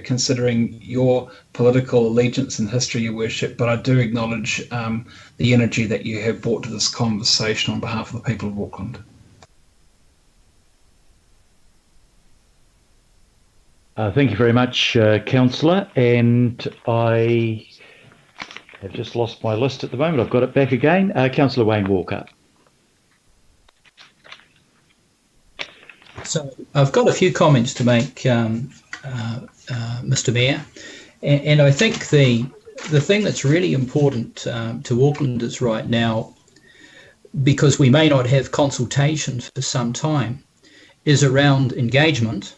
considering your political allegiance and history, Your Worship, but I do acknowledge the energy that you have brought to this conversation on behalf of the people of Auckland. Thank you very much, Councillor. And I have just lost my list at the moment. I've got it back again. Councillor Wayne Walker. So I've got a few comments to make, Mr. Mayor, and I think the thing that's really important to Aucklanders right now, because we may not have consultations for some time, is around engagement.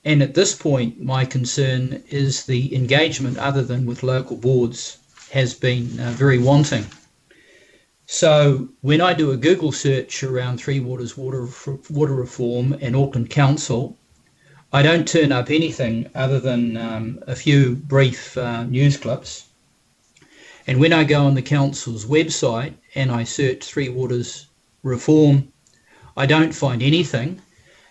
And at this point, my concern is the engagement other than with local boards has been very wanting. So when I do a Google search around Three Waters water reform and Auckland Council, I don't turn up anything other than a few brief news clips. And when I go on the council's website and I search Three Waters reform, I don't find anything.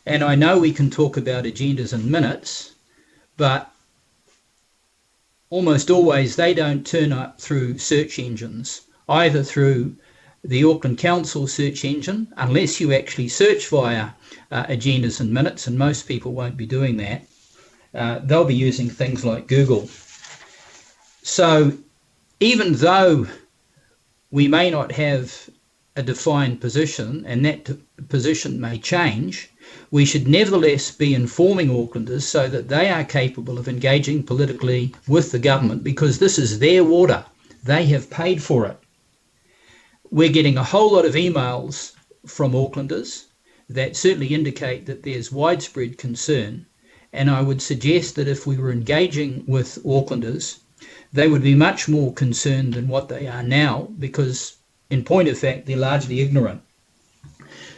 And I know we can talk about agendas in minutes, but almost always they don't turn up through search engines, either through the Auckland Council search engine, unless you actually search via agendas and minutes, and most people won't be doing that, they'll be using things like Google. So even though we may not have a defined position, and that position may change, we should nevertheless be informing Aucklanders so that they are capable of engaging politically with the government, because this is their water. They have paid for it. We're getting a whole lot of emails from Aucklanders that certainly indicate that there's widespread concern, and I would suggest that if we were engaging with Aucklanders, they would be much more concerned than what they are now, because in point of fact, they're largely ignorant.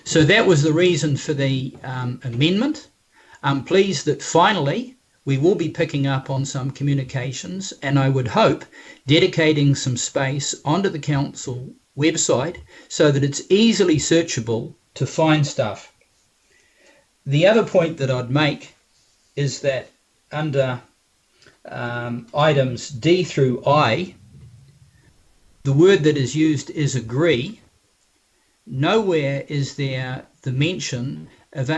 So that was the reason for the amendment. I'm pleased that finally we will be picking up on some communications, and I would hope dedicating some space onto the council website so that it's easily searchable to find stuff. The other point that I'd make is that under items D through I, the word that is used is agree. Nowhere is there the mention of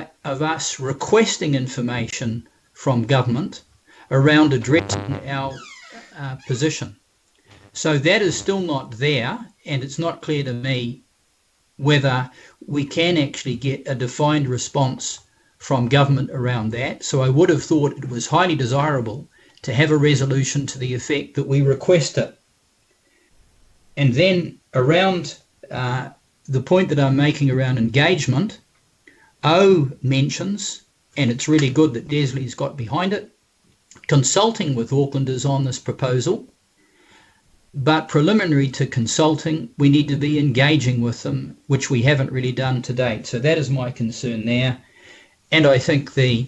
us requesting information from government around addressing our position. So that is still not there, and it's not clear to me whether we can actually get a defined response from government around that. So I would have thought it was highly desirable to have a resolution to the effect that we request it. And then around the point that I'm making around engagement, O mentions, and it's really good that Desley's got behind it, consulting with Aucklanders on this proposal, but preliminary to consulting, we need to be engaging with them, which we haven't really done to date. So that is my concern there. And I think the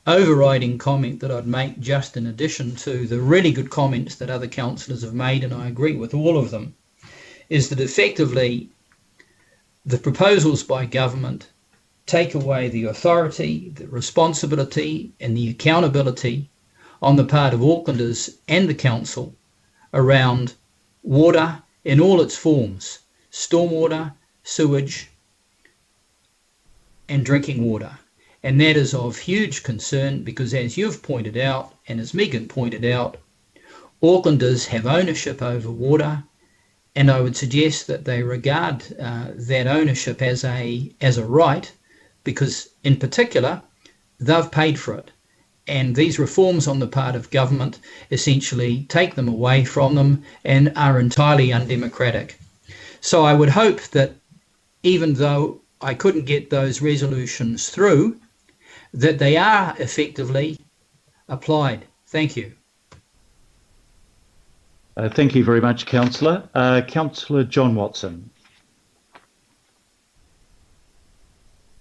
overriding comment that I'd make, just in addition to the really good comments that other councillors have made, and I agree with all of them, is that effectively the proposals by government take away the authority, the responsibility and the accountability on the part of Aucklanders and the council around water in all its forms: stormwater, sewage and drinking water. And that is of huge concern because, as you've pointed out, and as Megan pointed out, Aucklanders have ownership over water, and I would suggest that they regard that ownership as a right, because in particular they've paid for it, and these reforms on the part of government essentially take them away from them and are entirely undemocratic. So I would hope that even though I couldn't get those resolutions through, that they are effectively applied. Thank you. Thank you very much, Councillor. Councillor John Watson.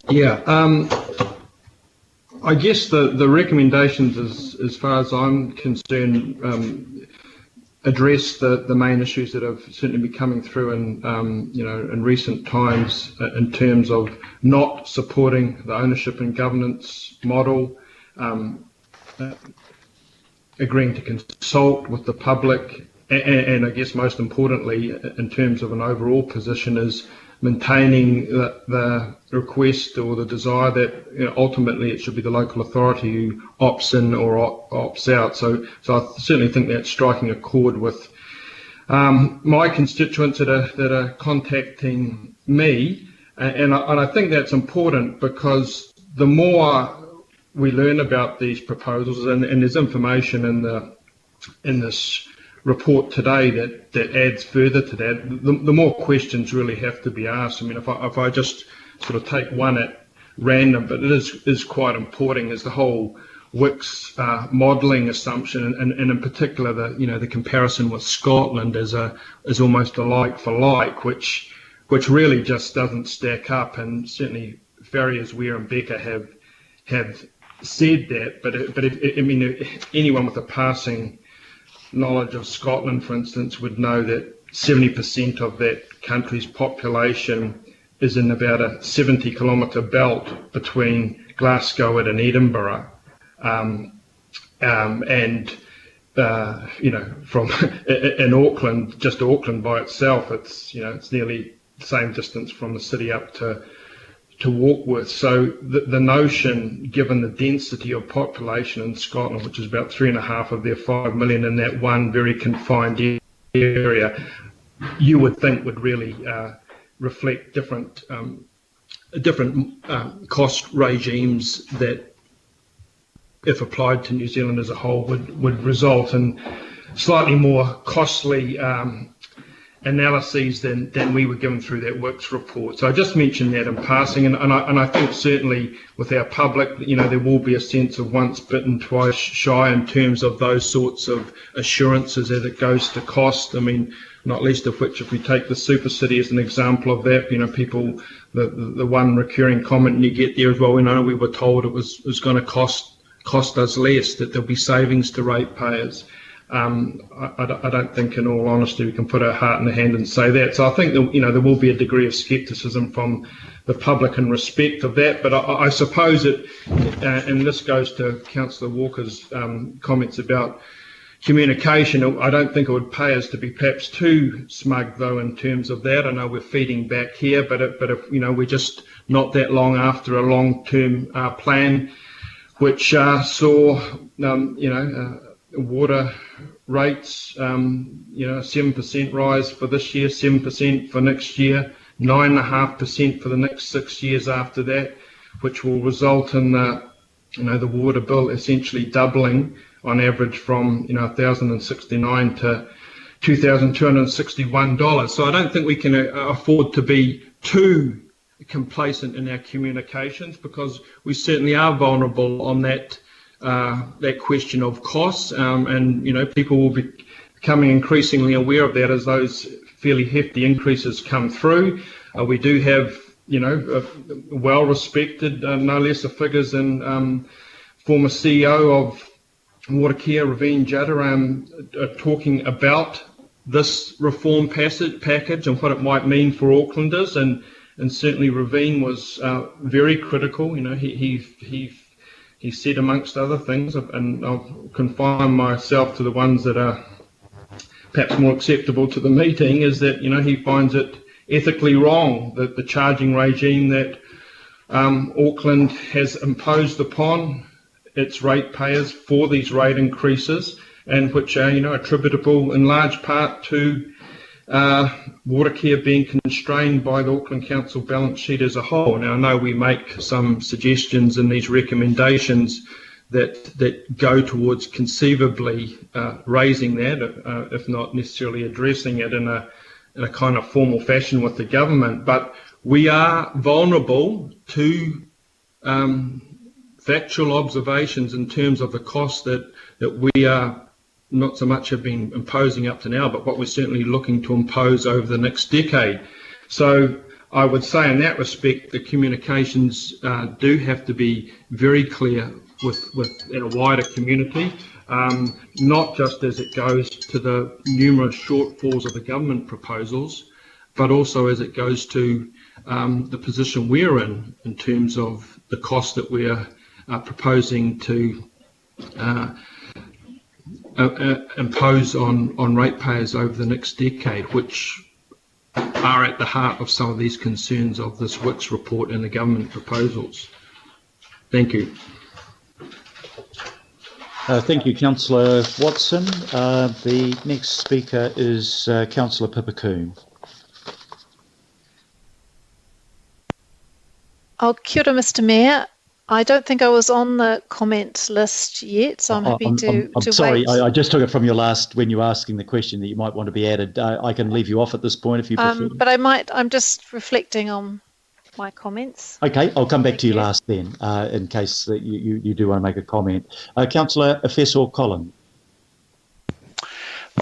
Yeah, I guess the recommendations, as far as I'm concerned, address the main issues that have certainly been coming through in recent times in terms of not supporting the ownership and governance model, agreeing to consult with the public, and I guess most importantly in terms of an overall position is maintaining the request or the desire that ultimately it should be the local authority who opts in or opts out. So I certainly think that's striking a chord with my constituents that are contacting me, and I think that's important because the more we learn about these proposals, and there's information in this report today that adds further to that, the more questions really have to be asked. I mean, if I just sort of take one at random, but it is quite important, is the whole Wicks modelling assumption, and in particular the comparison with Scotland is almost a like for like, which really just doesn't stack up, and certainly farriers Weir and Becker have said that, but if anyone with a passing knowledge of Scotland, for instance, would know that 70% of that country's population is in about a 70-kilometre belt between Glasgow and Edinburgh, from in Auckland, just Auckland by itself, it's nearly same distance from the city up to Warkworth. So the notion, given the density of population in Scotland, which is about 3.5 of their 5 million in that one very confined area, you would think would really reflect different cost regimes that, if applied to New Zealand as a whole, would result in slightly more costly analyses than we were given through that works report. So I just mentioned that in passing, and I think certainly with our public, there will be a sense of once bitten, twice shy in terms of those sorts of assurances as it goes to cost. I mean, not least of which, if we take the super city as an example of that, people, the one recurring comment you get there as well, we were told it was going to cost us less, that there'll be savings to ratepayers. I don't think, in all honesty, we can put our heart in the hand and say that. So I think there will be a degree of scepticism from the public in respect of that. But I suppose it, and this goes to Councillor Walker's comments about communication. I don't think it would pay us to be perhaps too smug, though, in terms of that. I know we're feeding back here, but if we're just not that long after a long-term plan, which saw water rates, 7% rise for this year, 7% for next year, 9.5% for the next 6 years after that, which will result in the water bill essentially doubling on average from $1,069 to $2,261. So I don't think we can afford to be too complacent in our communications, because we certainly are vulnerable on that question of costs, and people will be becoming increasingly aware of that as those fairly hefty increases come through. We do have well-respected, no lesser figures than former CEO of Watercare, Ravine Judder, talking about this reform package and what it might mean for Aucklanders, and certainly Ravine was very critical. He said, amongst other things, and I'll confine myself to the ones that are perhaps more acceptable to the meeting, is that he finds it ethically wrong that the charging regime that Auckland has imposed upon its ratepayers for these rate increases, and which are attributable in large part to Watercare being constrained by the Auckland Council balance sheet as a whole. Now, I know we make some suggestions in these recommendations that go towards conceivably raising that, if not necessarily addressing it in a kind of formal fashion with the government. But we are vulnerable to factual observations in terms of the cost that we are not so much have been imposing up to now, but what we're certainly looking to impose over the next decade. So I would say in that respect, the communications do have to be very clear with our wider community, not just as it goes to the numerous shortfalls of the government proposals, but also as it goes to the position we're in terms of the cost that we're proposing to impose on ratepayers over the next decade, which are at the heart of some of these concerns of this Wicks report and the government proposals. Thank you. Thank you, Councillor Watson. The next speaker is Councillor Pipacoon. Oh, kia ora, Mr. Mayor. I don't think I was on the comment list yet, so I'm happy to sorry, wait. I just took it from your last, when you were asking the question, that you might want to be added. I can leave you off at this point if you prefer. But I'm just reflecting on my comments. Okay, I'll come back to you last then, in case that you do want to make a comment. Councillor Efeso-Collin.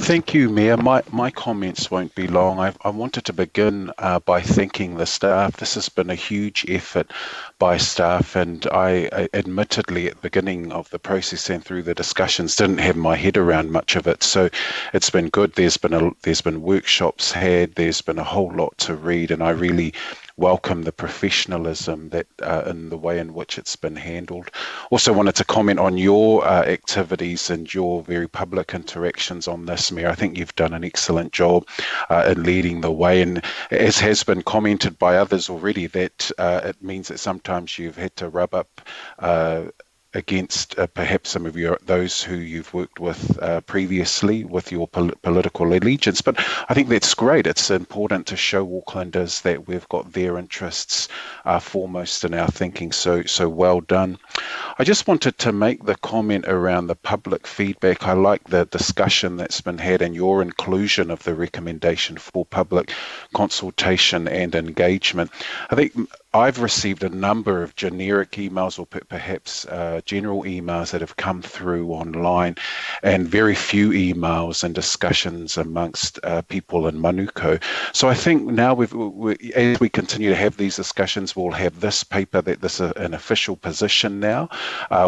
Thank you, Mayor. My comments won't be long. I wanted to begin by thanking the staff. This has been a huge effort by staff, and I admittedly at the beginning of the process and through the discussions didn't have my head around much of it. So it's been good. There's been workshops had. There's been a whole lot to read, and I really welcome the professionalism that in the way in which it's been handled. Also wanted to comment on your activities and your very public interactions on this, Mayor. I think you've done an excellent job in leading the way, and as has been commented by others already, that it means that sometimes you've had to rub up against perhaps some of those who you've worked with previously with your political allegiance. But I think that's great. It's important to show Aucklanders that we've got their interests foremost in our thinking. So well done. I just wanted to make the comment around the public feedback. I like the discussion that's been had and your inclusion of the recommendation for public consultation and engagement. I think I've received a number of generic emails or perhaps general emails that have come through online, and very few emails and discussions amongst people in Manukau. So I think now as we continue to have these discussions, we'll have this paper that this is an official position now,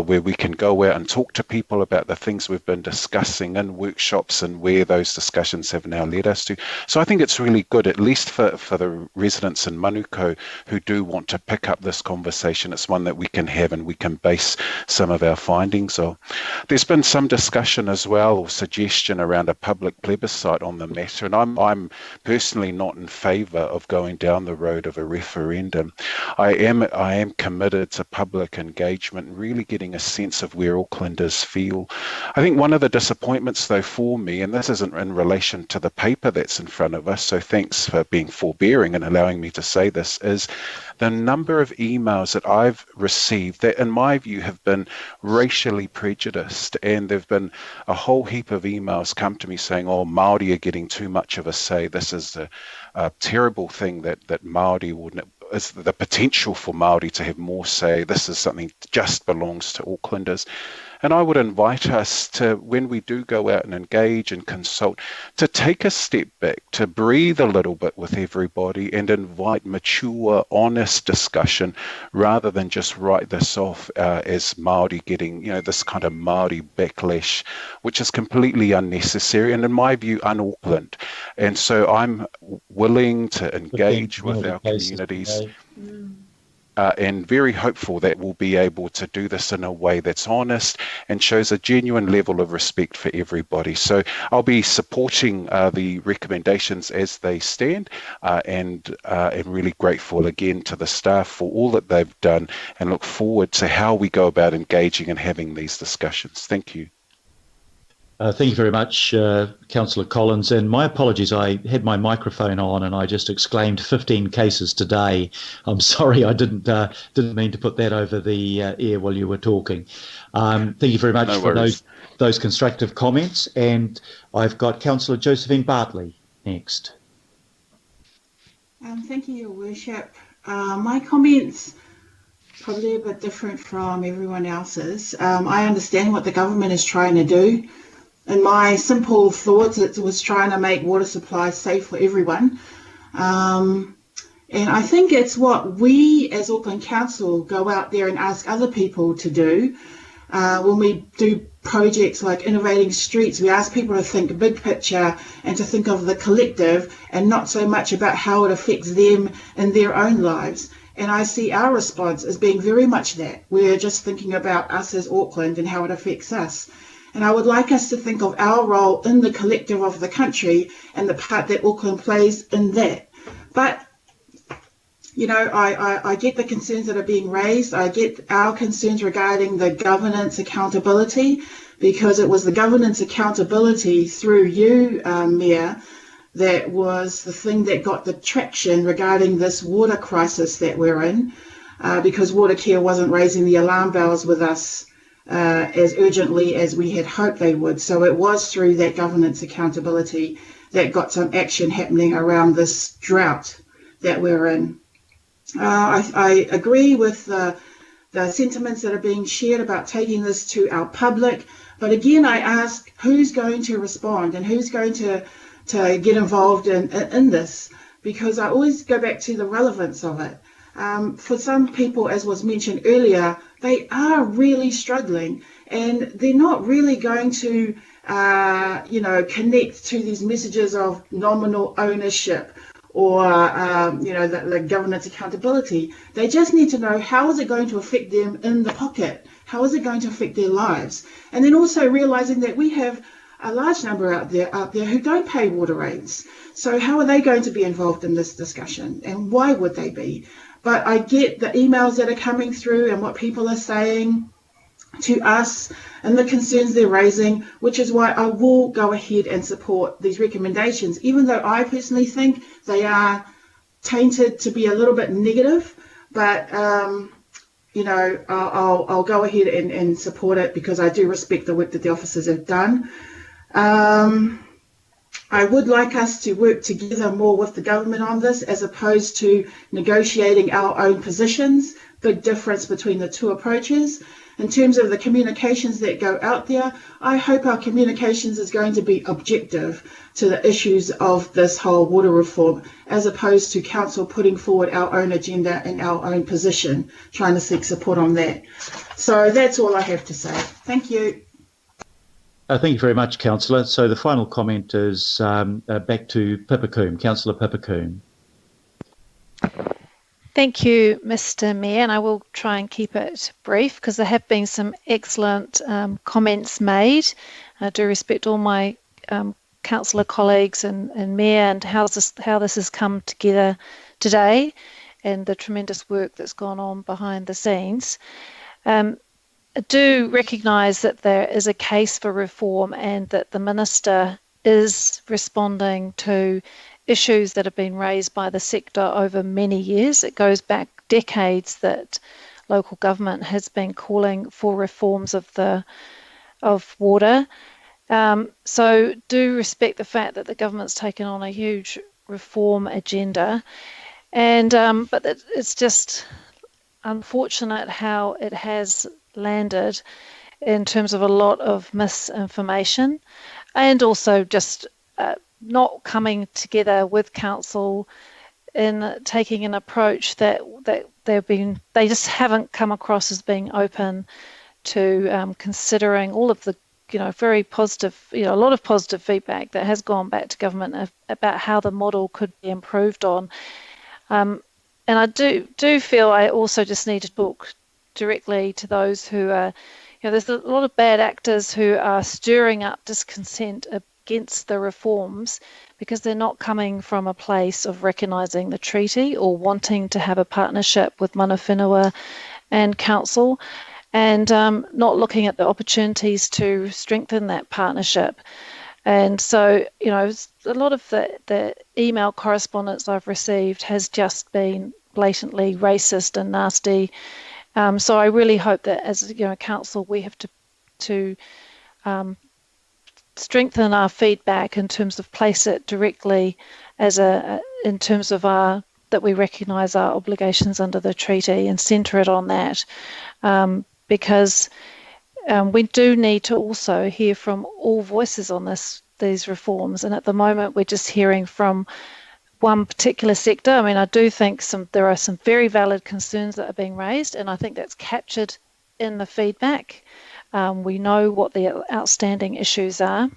where we can go out and talk to people about the things we've been discussing in workshops and where those discussions have now led us to. So I think it's really good, at least for the residents in Manukau who do want to pick up this conversation. It's one that we can have and we can base some of our findings on. There's been some discussion as well, or suggestion around a public plebiscite on the matter, and I'm personally not in favour of going down the road of a referendum. I am committed to public engagement, really getting a sense of where Aucklanders feel. I think one of the disappointments though for me, and this isn't in relation to the paper that's in front of us, so thanks for being forbearing and allowing me to say this, is the number of emails that I've received that, in my view, have been racially prejudiced. And there've been a whole heap of emails come to me saying, oh, Māori are getting too much of a say. This is a terrible thing that Māori wouldn't, is the potential for Māori to have more say. This is something that just belongs to Aucklanders. And I would invite us to, when we do go out and engage and consult, to take a step back, to breathe a little bit with everybody and invite mature, honest discussion, rather than just write this off as Māori getting, this kind of Māori backlash, which is completely unnecessary and, in my un Auckland. And so I'm willing to engage with our communities. And very hopeful that we'll be able to do this in a way that's honest and shows a genuine level of respect for everybody. So I'll be supporting the recommendations as they stand, and am really grateful again to the staff for all that they've done, and look forward to how we go about engaging and having these discussions. Thank you. Thank you very much, Councillor Collins, and my apologies. I had my microphone on and I just exclaimed 15 cases today. I'm sorry, I didn't mean to put that over the air while you were talking. Thank you very much for those constructive comments, and I've got Councillor Josephine Bartley next. Thank you, Your Worship. My comments probably a bit different from everyone else's. I understand what the government is trying to do. In my simple thoughts, it was trying to make water supply safe for everyone. And I think it's what we as Auckland Council go out there and ask other people to do. When we do projects like innovating streets, we ask people to think big picture and to think of the collective and not so much about how it affects them in their own lives. And I see our response as being very much that. We're just thinking about us as Auckland and how it affects us. And I would like us to think of our role in the collective of the country and the part that Auckland plays in that. But, I get the concerns that are being raised. I get our concerns regarding the governance accountability, because it was the governance accountability through you, Mayor, that was the thing that got the traction regarding this water crisis that we're in, because Watercare wasn't raising the alarm bells with us as urgently as we had hoped they would. So it was through that governance accountability that got some action happening around this drought that we're in. I agree with the sentiments that are being shared about taking this to our public, but again I ask, who's going to respond and who's going to get involved in this? Because I always go back to the relevance of it. For some people, as was mentioned earlier, they are really struggling and they're not really going to, connect to these messages of nominal ownership or the governance accountability. They just need to know how is it going to affect them in the pocket, how is it going to affect their lives, and then also realizing that we have a large number out there who don't pay water rates. So how are they going to be involved in this discussion, and why would they be? But I get the emails that are coming through and what people are saying to us and the concerns they're raising, which is why I will go ahead and support these recommendations, even though I personally think they are tainted to be a little bit negative. But I'll go ahead and support it because I do respect the work that the officers have done. I would like us to work together more with the government on this as opposed to negotiating our own positions. Big difference between the two approaches. In terms of the communications that go out there, I hope our communications is going to be objective to the issues of this whole water reform, as opposed to council putting forward our own agenda and our own position, trying to seek support on that. So that's all I have to say. Thank you. Thank you very much, Councillor. So the final comment is back to Pipacoombe, Councillor Pipacoombe. Thank you, Mr. Mayor, and I will try and keep it brief because there have been some excellent comments made. I do respect all my councillor colleagues and Mayor and how this has come together today and the tremendous work that's gone on behind the scenes. I do recognise that there is a case for reform and that the Minister is responding to issues that have been raised by the sector over many years. It goes back decades that local government has been calling for reforms of water. So do respect the fact that the government's taken on a huge reform agenda, and but it's just unfortunate how it has landed in terms of a lot of misinformation and also just not coming together with council in taking an approach that they just haven't come across as being open to considering all of the very positive, a lot of positive feedback that has gone back to government about how the model could be improved on. And I do feel I also just need to talk directly to those who are, there's a lot of bad actors who are stirring up discontent against the reforms because they're not coming from a place of recognising the treaty or wanting to have a partnership with mana whenua and council, and not looking at the opportunities to strengthen that partnership. And so, a lot of the email correspondence I've received has just been blatantly racist and nasty. So I really hope that as council, we have to strengthen our feedback in terms of place it directly in terms of that we recognise our obligations under the treaty and centre it on that, because we do need to also hear from all voices on these reforms. And at the moment, we're just hearing from one particular sector. I mean, I do think there are some very valid concerns that are being raised, and I think that's captured in the feedback. We know what the outstanding issues are,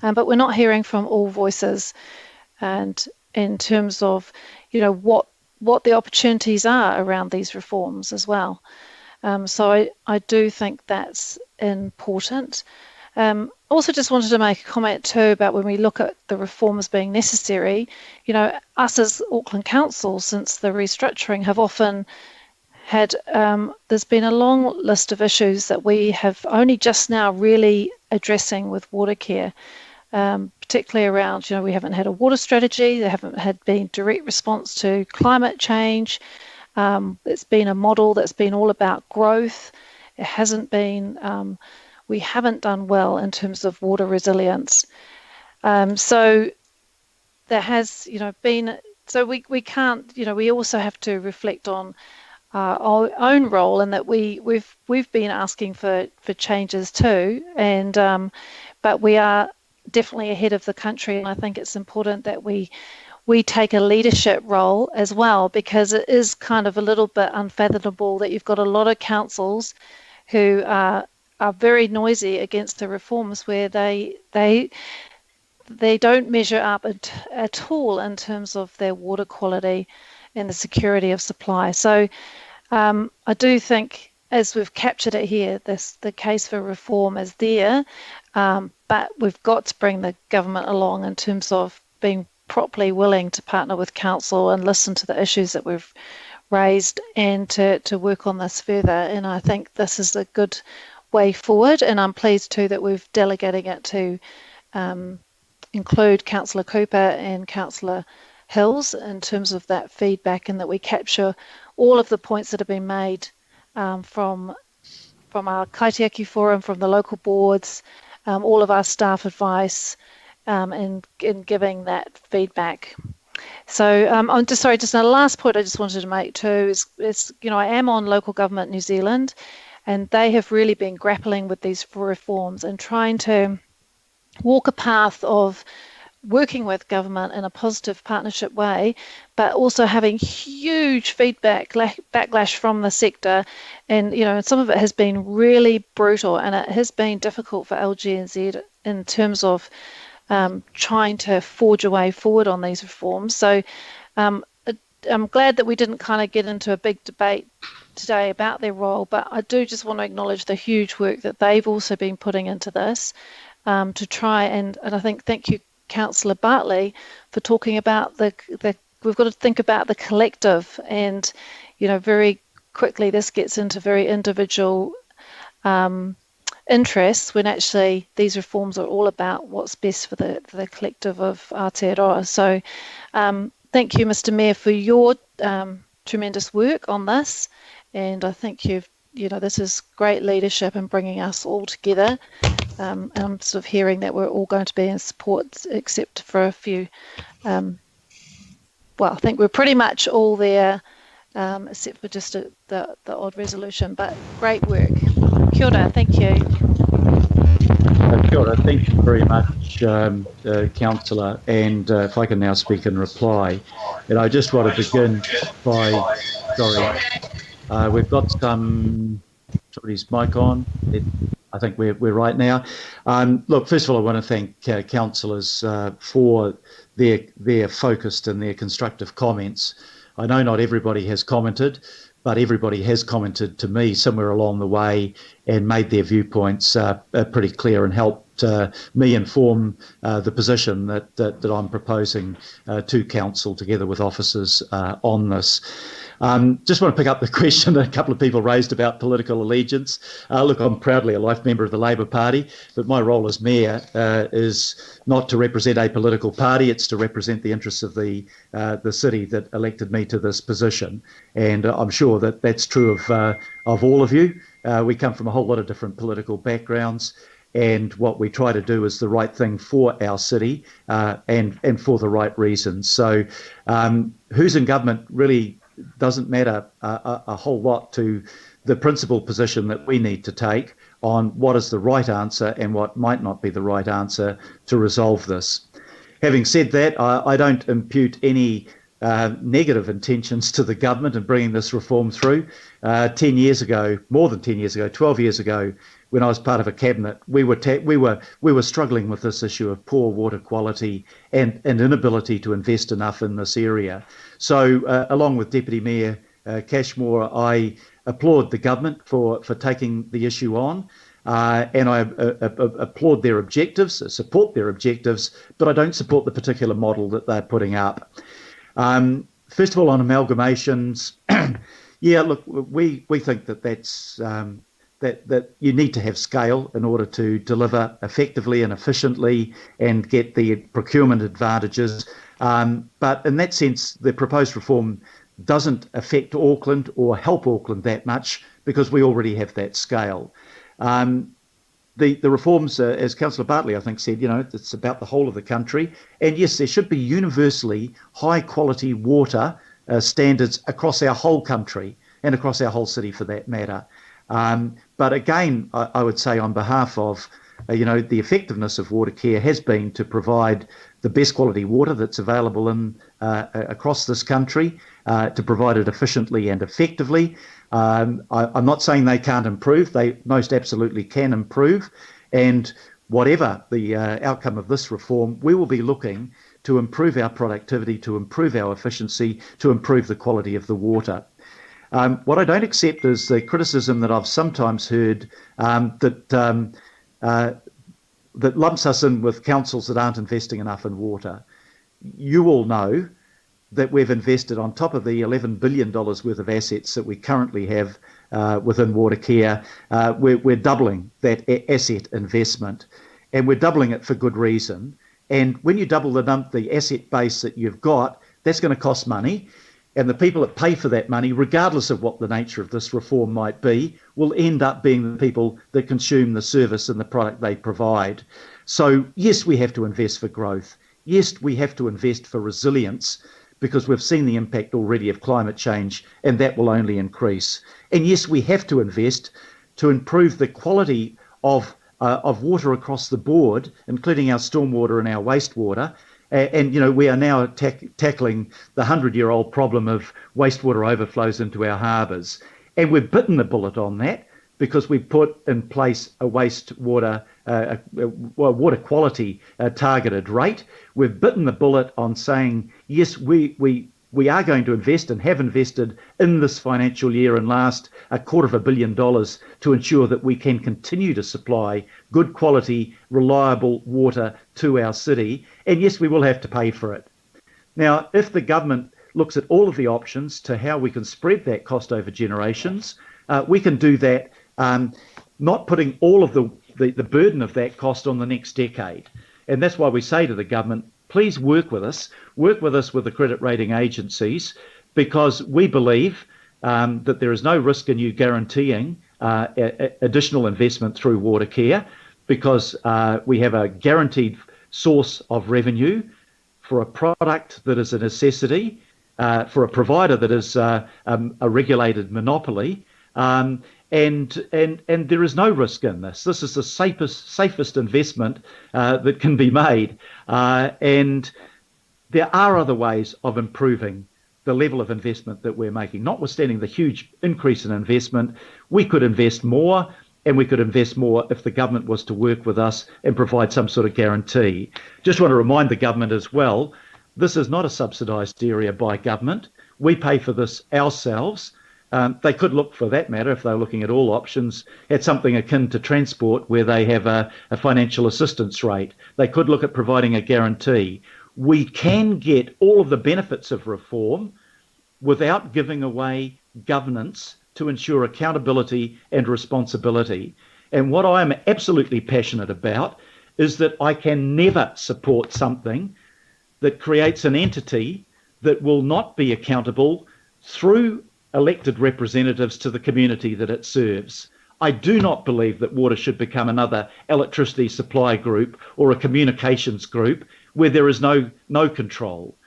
but we're not hearing from all voices, and in terms of what the opportunities are around these reforms as well. So I do think that's important. Also just wanted to make a comment too about when we look at the reforms being necessary, us as Auckland Council, since the restructuring, have often had, there's been a long list of issues that we have only just now really addressing with water care, particularly around, we haven't had a water strategy, there haven't been direct response to climate change. It's been a model that's been all about growth. It hasn't been, we haven't done well in terms of water resilience. So there has, been, so we can't, we also have to reflect on our own role, and that we've been asking for changes too, and but we are definitely ahead of the country, and I think it's important that we take a leadership role as well, because it is kind of a little bit unfathomable that you've got a lot of councils who are very noisy against the reforms, where they they don't measure up at all in terms of their water quality and the security of supply. So I do think, as we've captured it here, the case for reform is there, but we've got to bring the government along in terms of being properly willing to partner with council and listen to the issues that we've raised and to work on this further. And I think this is a good way forward, and I'm pleased too that we've delegating it to include Councillor Cooper and Councillor Hills in terms of that feedback, and that we capture all of the points that have been made from our Kaitiaki Forum, from the local boards, all of our staff advice, and giving that feedback. So I'm just sorry, just a last point I just wanted to make too is I am on Local Government New Zealand, and they have really been grappling with these reforms and trying to walk a path of working with government in a positive partnership way, but also having huge feedback backlash from the sector. And some of it has been really brutal, and it has been difficult for LGNZ in terms of trying to forge a way forward on these reforms. So I'm glad that we didn't kind of get into a big debate today about their role, but I do just want to acknowledge the huge work that they've also been putting into this to try and I think thank you, Councillor Bartley, for talking about we've got to think about the collective, and very quickly this gets into very individual interests, when actually these reforms are all about what's best for the collective of Aotearoa. So thank you, Mr. Mayor, for your tremendous work on this, and I think this is great leadership in bringing us all together. And I'm sort of hearing that we're all going to be in support, except for a few. Well, I think we're pretty much all there, except for just the odd resolution. But great work. Kia ora, thank you. Kia ora, thank you very much, Councillor. And if I can now speak in reply, and I just want to begin by, sorry, we've got somebody's mic on. I think we're right now. Look, first of all, I want to thank councillors for their focused and their constructive comments. I know not everybody has commented, but everybody has commented to me somewhere along the way and made their viewpoints pretty clear and helped me inform the position that I'm proposing to council together with officers on this. Just want to pick up the question that a couple of people raised about political allegiance. Look, I'm proudly a life member of the Labour Party, but my role as mayor is not to represent a political party. It's to represent the interests of the city that elected me to this position, and I'm sure that that's true of all of you. We come from a whole lot of different political backgrounds, and what we try to do is the right thing for our city and for the right reasons. So who's in government really doesn't matter a whole lot to the principal position that we need to take on what is the right answer and what might not be the right answer to resolve this. Having said that, I don't impute any negative intentions to the government in bringing this reform through. 10 years ago, more than 10 years ago, 12 years ago, when I was part of a cabinet, we were struggling with this issue of poor water quality and inability to invest enough in this area. So along with Deputy Mayor Cashmore, I applaud the government for taking the issue on, and I applaud their objectives, support their objectives, but I don't support the particular model that they're putting up. First of all, on amalgamations, yeah, look, we think that's that you need to have scale in order to deliver effectively and efficiently and get the procurement advantages. But in that sense, the proposed reform doesn't affect Auckland or help Auckland that much because we already have that scale. The reforms, as Councillor Bartley, I think, said, it's about the whole of the country. And yes, there should be universally high quality water standards across our whole country and across our whole city for that matter. But again, I would say on behalf of, the effectiveness of water care has been to provide the best quality water that's available across this country, to provide it efficiently and effectively. I'm not saying they can't improve. They most absolutely can improve. And whatever the outcome of this reform, we will be looking to improve our productivity, to improve our efficiency, to improve the quality of the water. What I don't accept is the criticism that I've sometimes heard that lumps us in with councils that aren't investing enough in water. You all know that we've invested on top of the $11 billion worth of assets that we currently have within water care. We're doubling that asset investment, and we're doubling it for good reason. And when you double the asset base that you've got, that's going to cost money. And the people that pay for that money, regardless of what the nature of this reform might be, will end up being the people that consume the service and the product they provide. So yes, we have to invest for growth. Yes, we have to invest for resilience, because we've seen the impact already of climate change, and that will only increase. And yes, we have to invest to improve the quality of water across the board, including our stormwater and our wastewater. And, you know, we are now tackling the 100-year-old problem of wastewater overflows into our harbours. And we've bitten the bullet on that because we put in place a wastewater, water quality targeted rate. We've bitten the bullet on saying, yes, we are going to invest and have invested in this financial year and last $250 million to ensure that we can continue to supply good quality, reliable water to our city. And yes, we will have to pay for it. Now, if the government looks at all of the options to how we can spread that cost over generations, we can do that, not putting all of the burden of that cost on the next decade. And that's why we say to the government, please work with us with the credit rating agencies, because we believe that there is no risk in you guaranteeing additional investment through water care, because we have a guaranteed source of revenue for a product that is a necessity, for a provider that is a regulated monopoly, and there is no risk in this. This is the safest investment that can be made, and there are other ways of improving the level of investment that we're making. Notwithstanding the huge increase in investment, we could invest more, and we could invest more if the government was to work with us and provide some sort of guarantee. Just want to remind the government as well, this is not a subsidised area by government. We pay for this ourselves. They could look, for that matter, if they're looking at all options, at something akin to transport where they have a financial assistance rate. They could look at providing a guarantee. We can get all of the benefits of reform without giving away governance to ensure accountability and responsibility. And what I am absolutely passionate about is that I can never support something that creates an entity that will not be accountable through elected representatives to the community that it serves. I do not believe that water should become another electricity supply group or a communications group where there is no control.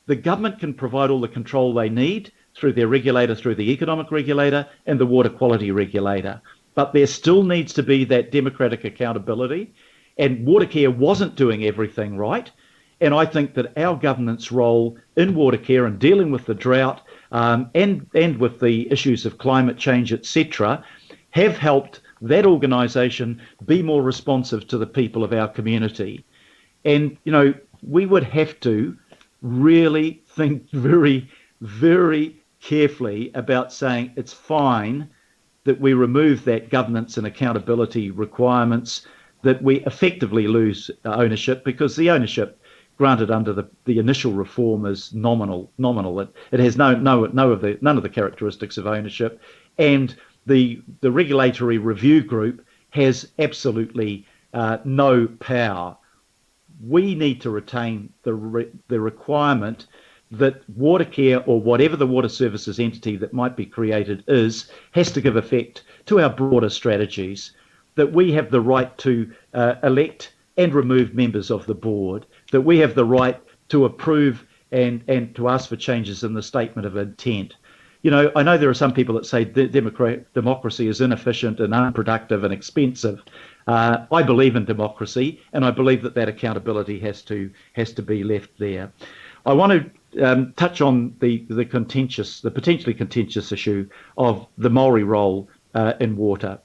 The government can provide all the control they need through their regulator, through the economic regulator and the water quality regulator. But there still needs to be that democratic accountability, and water care wasn't doing everything right. And I think that our government's role in water care and dealing with the drought and with the issues of climate change, etc., have helped that organisation be more responsive to the people of our community. And, you know, we would have to really think very, very carefully about saying it's fine that we remove that governance and accountability requirements, that we effectively lose ownership, because the ownership granted under the initial reform is nominal. It has none of the characteristics of ownership, and the regulatory review group has absolutely no power. We need to retain the requirement that water care, or whatever the water services entity that might be created is, has to give effect to our broader strategies, that we have the right to elect and remove members of the board, that we have the right to approve and to ask for changes in the statement of intent. You know, I know there are some people that say democracy is inefficient and unproductive and expensive. I believe in democracy, and I believe that accountability has to be left there. I want to touch on the potentially contentious issue of the Maori role in water.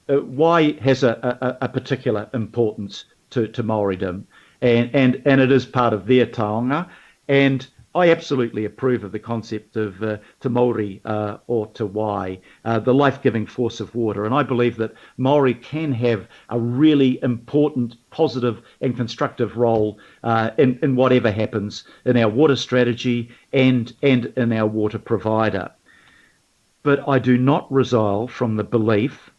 why has a particular importance to Māoridom, and it is part of their taonga, and I absolutely approve of the concept of te Māori or te wai, the life-giving force of water, and I believe that Māori can have a really important, positive and constructive role in whatever happens in our water strategy and in our water provider. But I do not resile from the belief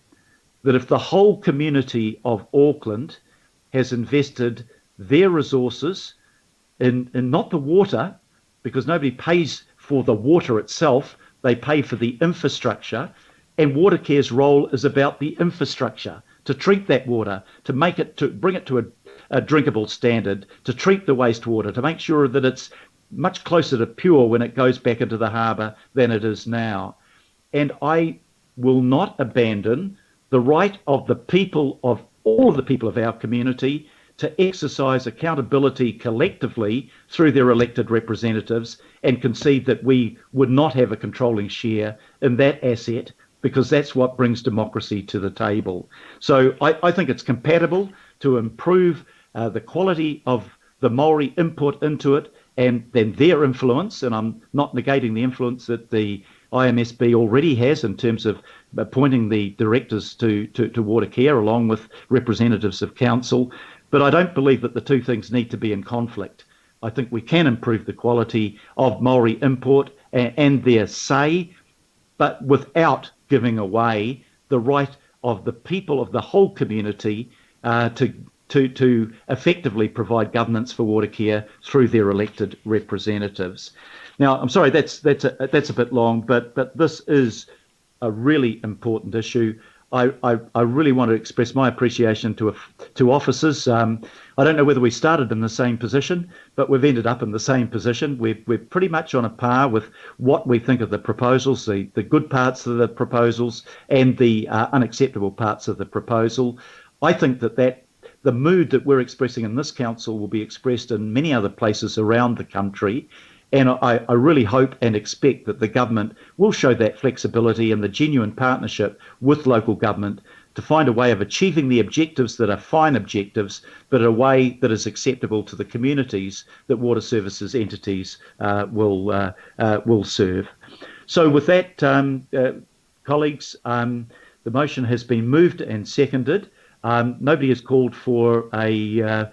that if the whole community of Auckland has invested their resources in not the water, because nobody pays for the water itself, they pay for the infrastructure, and Watercare's role is about the infrastructure, to treat that water, to bring it to a drinkable standard, to treat the wastewater, to make sure that it's much closer to pure when it goes back into the harbour than it is now. And I will not abandon the right of the people, of all of the people of our community, to exercise accountability collectively through their elected representatives and concede that we would not have a controlling share in that asset, because that's what brings democracy to the table. So I think it's compatible to improve the quality of the Māori input into it and then their influence, and I'm not negating the influence that the IMSB already has in terms of appointing the directors to Watercare along with representatives of council. But I don't believe that the two things need to be in conflict. I think we can improve the quality of Māori import and their say, but without giving away the right of the people of the whole community to effectively provide governance for Watercare through their elected representatives. Now, I'm sorry, that's a bit long, but this is a really important issue. I really want to express my appreciation to officers. I don't know whether we started in the same position, but we've ended up in the same position. We're pretty much on a par with what we think of the proposals, the good parts of the proposals and the unacceptable parts of the proposal. I think that the mood that we're expressing in this council will be expressed in many other places around the country. And I really hope and expect that the government will show that flexibility and the genuine partnership with local government to find a way of achieving the objectives that are fine objectives, but in a way that is acceptable to the communities that water services entities will serve. So with that, colleagues, the motion has been moved and seconded. Nobody has called for a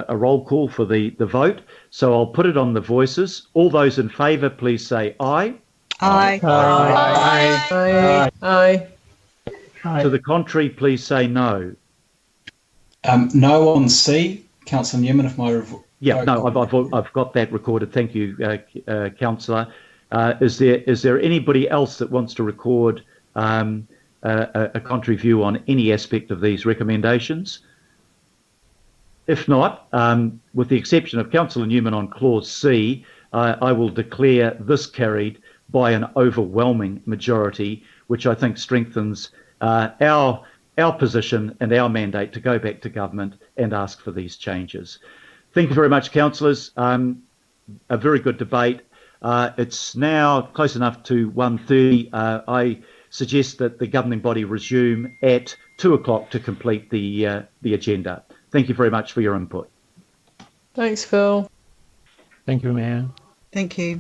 roll call for the vote, so I'll put it on the voices. All those in favour, please say aye. Aye. Aye. Aye. Aye. Aye. To the contrary, please say no. No on C. Councillor Newman, if my I've got that recorded. Thank you, Councillor. Is there anybody else that wants to record a contrary view on any aspect of these recommendations? If not, with the exception of Councillor Newman on clause C, I will declare this carried by an overwhelming majority, which I think strengthens our position and our mandate to go back to government and ask for these changes. Thank you very much, councillors. A very good debate. It's now close enough to 1:30. I suggest that the governing body resume at 2 o'clock to complete the agenda. Thank you very much for your input. Thanks, Phil. Thank you, Mayor. Thank you.